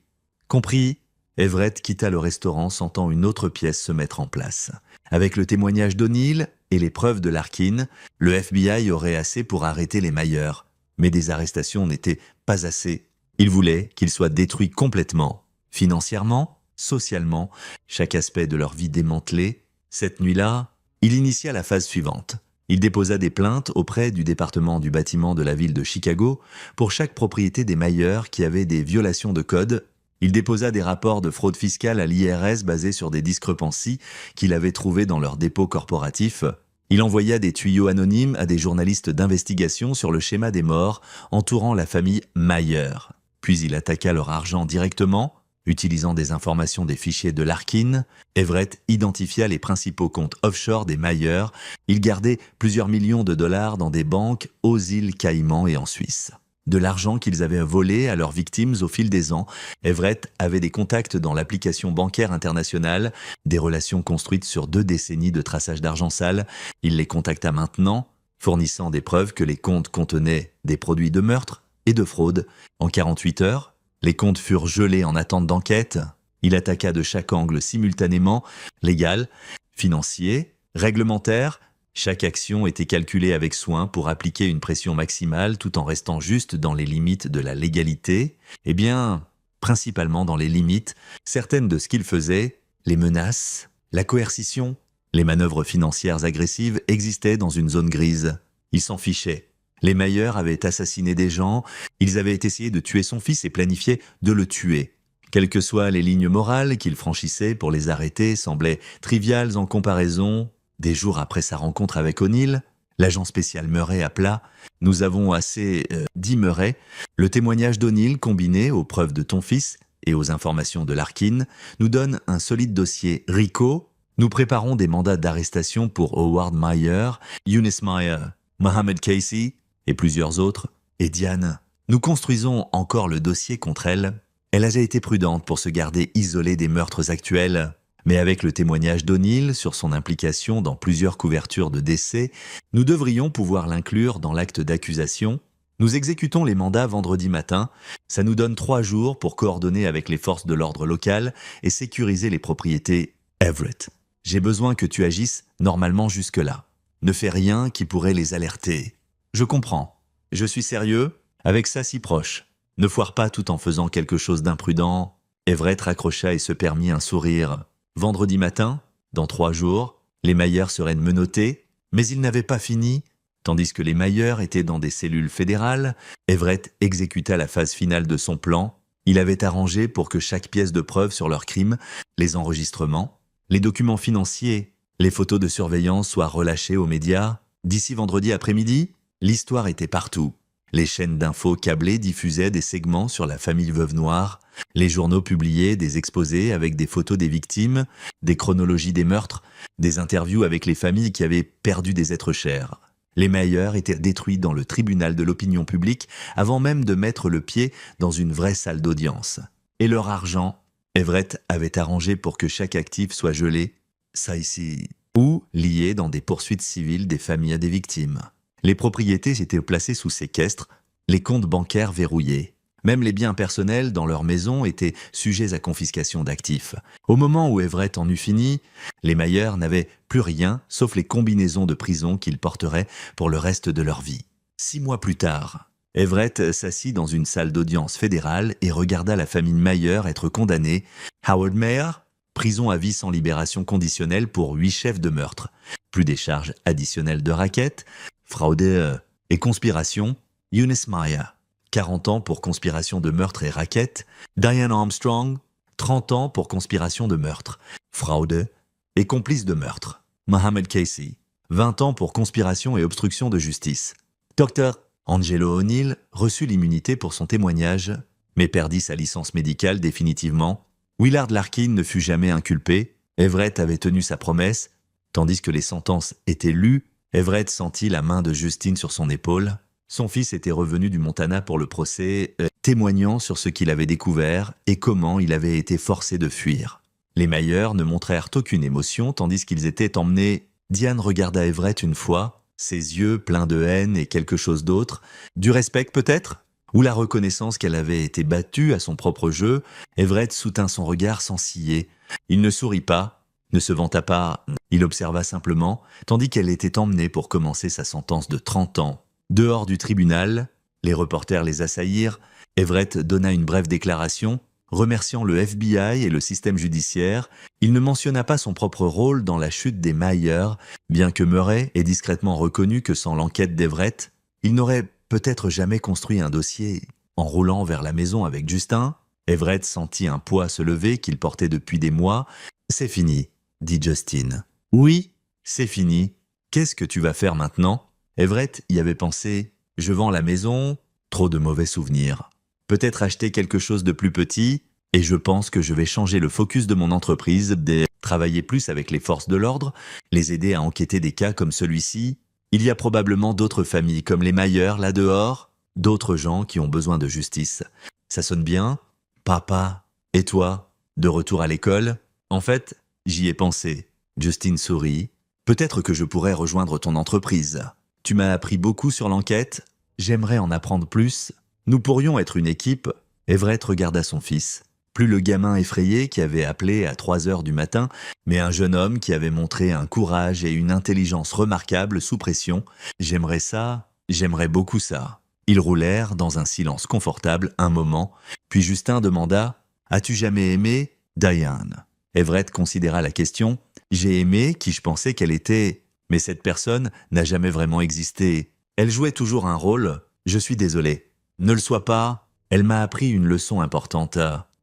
« Compris. » Everett quitta le restaurant sentant une autre pièce se mettre en place. Avec le témoignage d'O'Neill et les preuves de Larkin, le FBI aurait assez pour arrêter les Myers. Mais des arrestations n'étaient pas assez. Il voulait qu'ils soient détruits complètement. Financièrement, socialement, chaque aspect de leur vie démantelé. Cette nuit-là, il initia la phase suivante. Il déposa des plaintes auprès du département du bâtiment de la ville de Chicago pour chaque propriété des Myers qui avait des violations de code. Il déposa des rapports de fraude fiscale à l'IRS basés sur des discrepancies qu'il avait trouvées dans leurs dépôts corporatifs. Il envoya des tuyaux anonymes à des journalistes d'investigation sur le schéma des morts entourant la famille Myers. Puis il attaqua leur argent directement. Utilisant des informations des fichiers de Larkin, Everett identifia les principaux comptes offshore des Myers. Il gardait plusieurs millions de dollars dans des banques aux îles Caïmans et en Suisse. de l'argent qu'ils avaient volé à leurs victimes au fil des ans. Everett avait des contacts dans l'application bancaire internationale, des relations construites sur 2 décennies de traçage d'argent sale. Il les contacta maintenant, fournissant des preuves que les comptes contenaient des produits de meurtre et de fraude. En 48 heures, les comptes furent gelés en attente d'enquête. Il attaqua de chaque angle simultanément, légal, financier, réglementaire. Chaque action était calculée avec soin pour appliquer une pression maximale tout en restant juste dans les limites de la légalité. Eh bien, principalement dans les limites, certaines de ce qu'il faisait, les menaces, la coercition, les manœuvres financières agressives existaient dans une zone grise. Il s'en fichait. Les Mayer avaient assassiné des gens, ils avaient essayé de tuer son fils et planifié de le tuer. Quelles que soient les lignes morales qu'il franchissait pour les arrêter semblaient triviales en comparaison. Des jours après sa rencontre avec O'Neill, l'agent spécial Murray appela « Nous avons assez dit Murray. Le témoignage d'O'Neill combiné aux preuves de ton fils et aux informations de Larkin nous donne un solide dossier. Rico, nous préparons des mandats d'arrestation pour Howard Meyer, Eunice Meyer, Mohamed Casey et plusieurs autres. Et Diane, nous construisons encore le dossier contre elle. Elle a été prudente pour se garder isolée des meurtres actuels. Mais avec le témoignage d'O'Neill sur son implication dans plusieurs couvertures de décès, nous devrions pouvoir l'inclure dans l'acte d'accusation. Nous exécutons les mandats vendredi matin. Ça nous donne 3 jours pour coordonner avec les forces de l'ordre local et sécuriser les propriétés. Everett, j'ai besoin que tu agisses normalement jusque-là. Ne fais rien qui pourrait les alerter. Je comprends. Je suis sérieux, avec ça si proche. Ne foire pas tout en faisant quelque chose d'imprudent. Everett raccrocha et se permit un sourire. Vendredi matin, dans 3 jours, les Mayer seraient menottés, mais ils n'avaient pas fini. Tandis que les Mayer étaient dans des cellules fédérales, Everett exécuta la phase finale de son plan. Il avait arrangé pour que chaque pièce de preuve sur leur crime, les enregistrements, les documents financiers, les photos de surveillance soient relâchés aux médias. D'ici vendredi après-midi, l'histoire était partout. Les chaînes d'infos câblées diffusaient des segments sur la famille Veuve Noire. Les journaux publiaient des exposés avec des photos des victimes, des chronologies des meurtres, des interviews avec les familles qui avaient perdu des êtres chers. Les Mayer étaient détruits dans le tribunal de l'opinion publique avant même de mettre le pied dans une vraie salle d'audience. Et leur argent, Everett avait arrangé pour que chaque actif soit gelé, ça ici, ou lié dans des poursuites civiles des familles des victimes. Les propriétés étaient placées sous séquestre, les comptes bancaires verrouillés. Même les biens personnels dans leur maison étaient sujets à confiscation d'actifs. Au moment où Everett en eut fini, les Mayer n'avaient plus rien sauf les combinaisons de prison qu'ils porteraient pour le reste de leur vie. 6 mois plus tard, Everett s'assit dans une salle d'audience fédérale et regarda la famille Mayer être condamnée. Howard Meyer, prison à vie sans libération conditionnelle pour 8 chefs de meurtre, plus des charges additionnelles de racket, fraude et conspiration. Eunice Meyer, 40 ans pour conspiration de meurtre et racket. Diane Armstrong, 30 ans pour conspiration de meurtre, fraude et complice de meurtre. Mohamed Casey, 20 ans pour conspiration et obstruction de justice. Dr. Angelo O'Neill reçut l'immunité pour son témoignage, mais perdit sa licence médicale définitivement. Willard Larkin ne fut jamais inculpé. Everett avait tenu sa promesse. Tandis que les sentences étaient lues, Everett sentit la main de Justine sur son épaule. Son fils était revenu du Montana pour le procès, témoignant sur ce qu'il avait découvert et comment il avait été forcé de fuir. Les Mayer ne montrèrent aucune émotion tandis qu'ils étaient emmenés. Diane regarda Everett une fois, ses yeux pleins de haine et quelque chose d'autre. Du respect peut-être ? Ou la reconnaissance qu'elle avait été battue à son propre jeu. Everett soutint son regard sans ciller. Il ne sourit pas, ne se vanta pas, il observa simplement, tandis qu'elle était emmenée pour commencer sa sentence de 30 ans. Dehors du tribunal, les reporters les assaillirent. Everett donna une brève déclaration, remerciant le FBI et le système judiciaire. Il ne mentionna pas son propre rôle dans la chute des Mayer, bien que Murray ait discrètement reconnu que sans l'enquête d'Everett, il n'aurait peut-être jamais construit un dossier. En roulant vers la maison avec Justin, Everett sentit un poids se lever qu'il portait depuis des mois. « C'est fini », dit Justine. « Oui, c'est fini. Qu'est-ce que tu vas faire maintenant ?» Everett y avait pensé. « Je vends la maison, trop de mauvais souvenirs. Peut-être acheter quelque chose de plus petit, et je pense que je vais changer le focus de mon entreprise, travailler plus avec les forces de l'ordre, les aider à enquêter des cas comme celui-ci. Il y a probablement d'autres familles comme les Mayer là dehors. d'autres gens qui ont besoin de justice. Ça sonne bien? Papa, et toi? De retour à l'école? En fait, j'y ai pensé. Justine sourit. Peut-être que je pourrais rejoindre ton entreprise. Tu m'as appris beaucoup sur l'enquête. J'aimerais en apprendre plus. Nous pourrions être une équipe. Everett regarda son fils. Plus le gamin effrayé qui avait appelé à 3 heures du matin, mais un jeune homme qui avait montré un courage et une intelligence remarquables sous pression. J'aimerais ça, j'aimerais beaucoup ça. Ils roulèrent dans un silence confortable un moment, puis Justin demanda « As-tu jamais aimé Diane ?» Everett considéra la question « J'ai aimé qui je pensais qu'elle était, mais cette personne n'a jamais vraiment existé. Elle jouait toujours un rôle, je suis désolé. Ne le sois pas, elle m'a appris une leçon importante.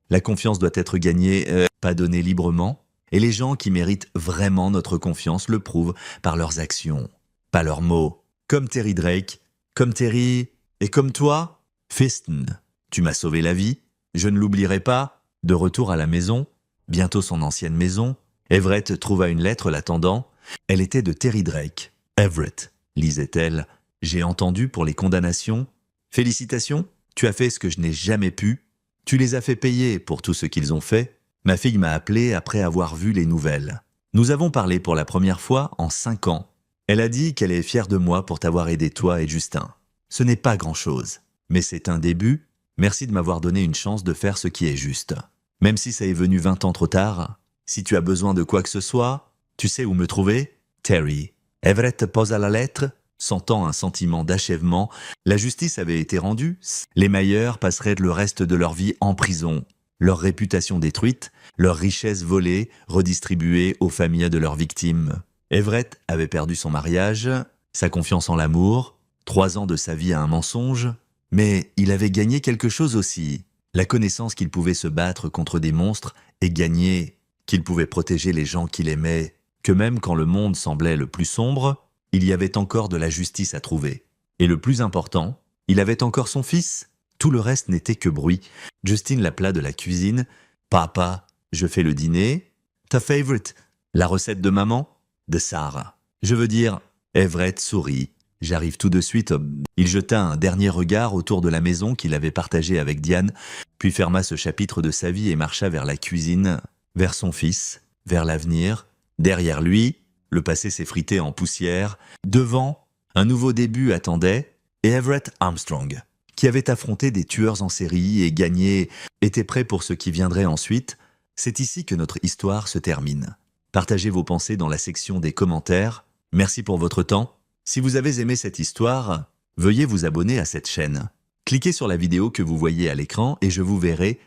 La confiance doit être gagnée, pas donnée librement, et les gens qui méritent vraiment notre confiance le prouvent par leurs actions, pas leurs mots. Comme Terry Drake, comme Terry... Et comme toi, Fiston, tu m'as sauvé la vie, je ne l'oublierai pas. De retour à la maison, bientôt son ancienne maison, Everett trouva une lettre l'attendant. Elle était de Terry Drake. « Everett, lisait-elle, j'ai entendu pour les condamnations. Félicitations, tu as fait ce que je n'ai jamais pu. Tu les as fait payer pour tout ce qu'ils ont fait. Ma fille m'a appelé après avoir vu les nouvelles. Nous avons parlé pour la première fois en 5 ans. Elle a dit qu'elle est fière de moi pour t'avoir aidé toi et Justin. Ce n'est pas grand-chose, mais c'est un début. Merci de m'avoir donné une chance de faire ce qui est juste. Même si ça est venu 20 ans trop tard, si tu as besoin de quoi que ce soit, tu sais où me trouver, Terry. » Everett posa la lettre, sentant un sentiment d'achèvement. La justice avait été rendue. Les Mayer passeraient le reste de leur vie en prison. Leur réputation détruite, leurs richesses volées, redistribuées aux familles de leurs victimes. Everett avait perdu son mariage, sa confiance en l'amour, 3 ans de sa vie à un mensonge, mais il avait gagné quelque chose aussi, la connaissance qu'il pouvait se battre contre des monstres et gagner, qu'il pouvait protéger les gens qu'il aimait, que même quand le monde semblait le plus sombre, il y avait encore de la justice à trouver. Et le plus important, il avait encore son fils. Tout le reste n'était que bruit. Justine l'appela de la cuisine. « Papa, je fais le dîner. Ta favorite, la recette de maman? De Sarah. Je veux dire, Everett sourit. J'arrive tout de suite. » Il jeta un dernier regard autour de la maison qu'il avait partagée avec Diane, puis ferma ce chapitre de sa vie et marcha vers la cuisine, vers son fils, vers l'avenir. Derrière lui, le passé s'effritait en poussière. Devant, un nouveau début attendait, et Everett Armstrong, qui avait affronté des tueurs en série et gagné, était prêt pour ce qui viendrait ensuite. C'est ici que notre histoire se termine. Partagez vos pensées dans la section des commentaires. Merci pour votre temps. Si vous avez aimé cette histoire, veuillez vous abonner à cette chaîne. Cliquez sur la vidéo que vous voyez à l'écran et je vous verrai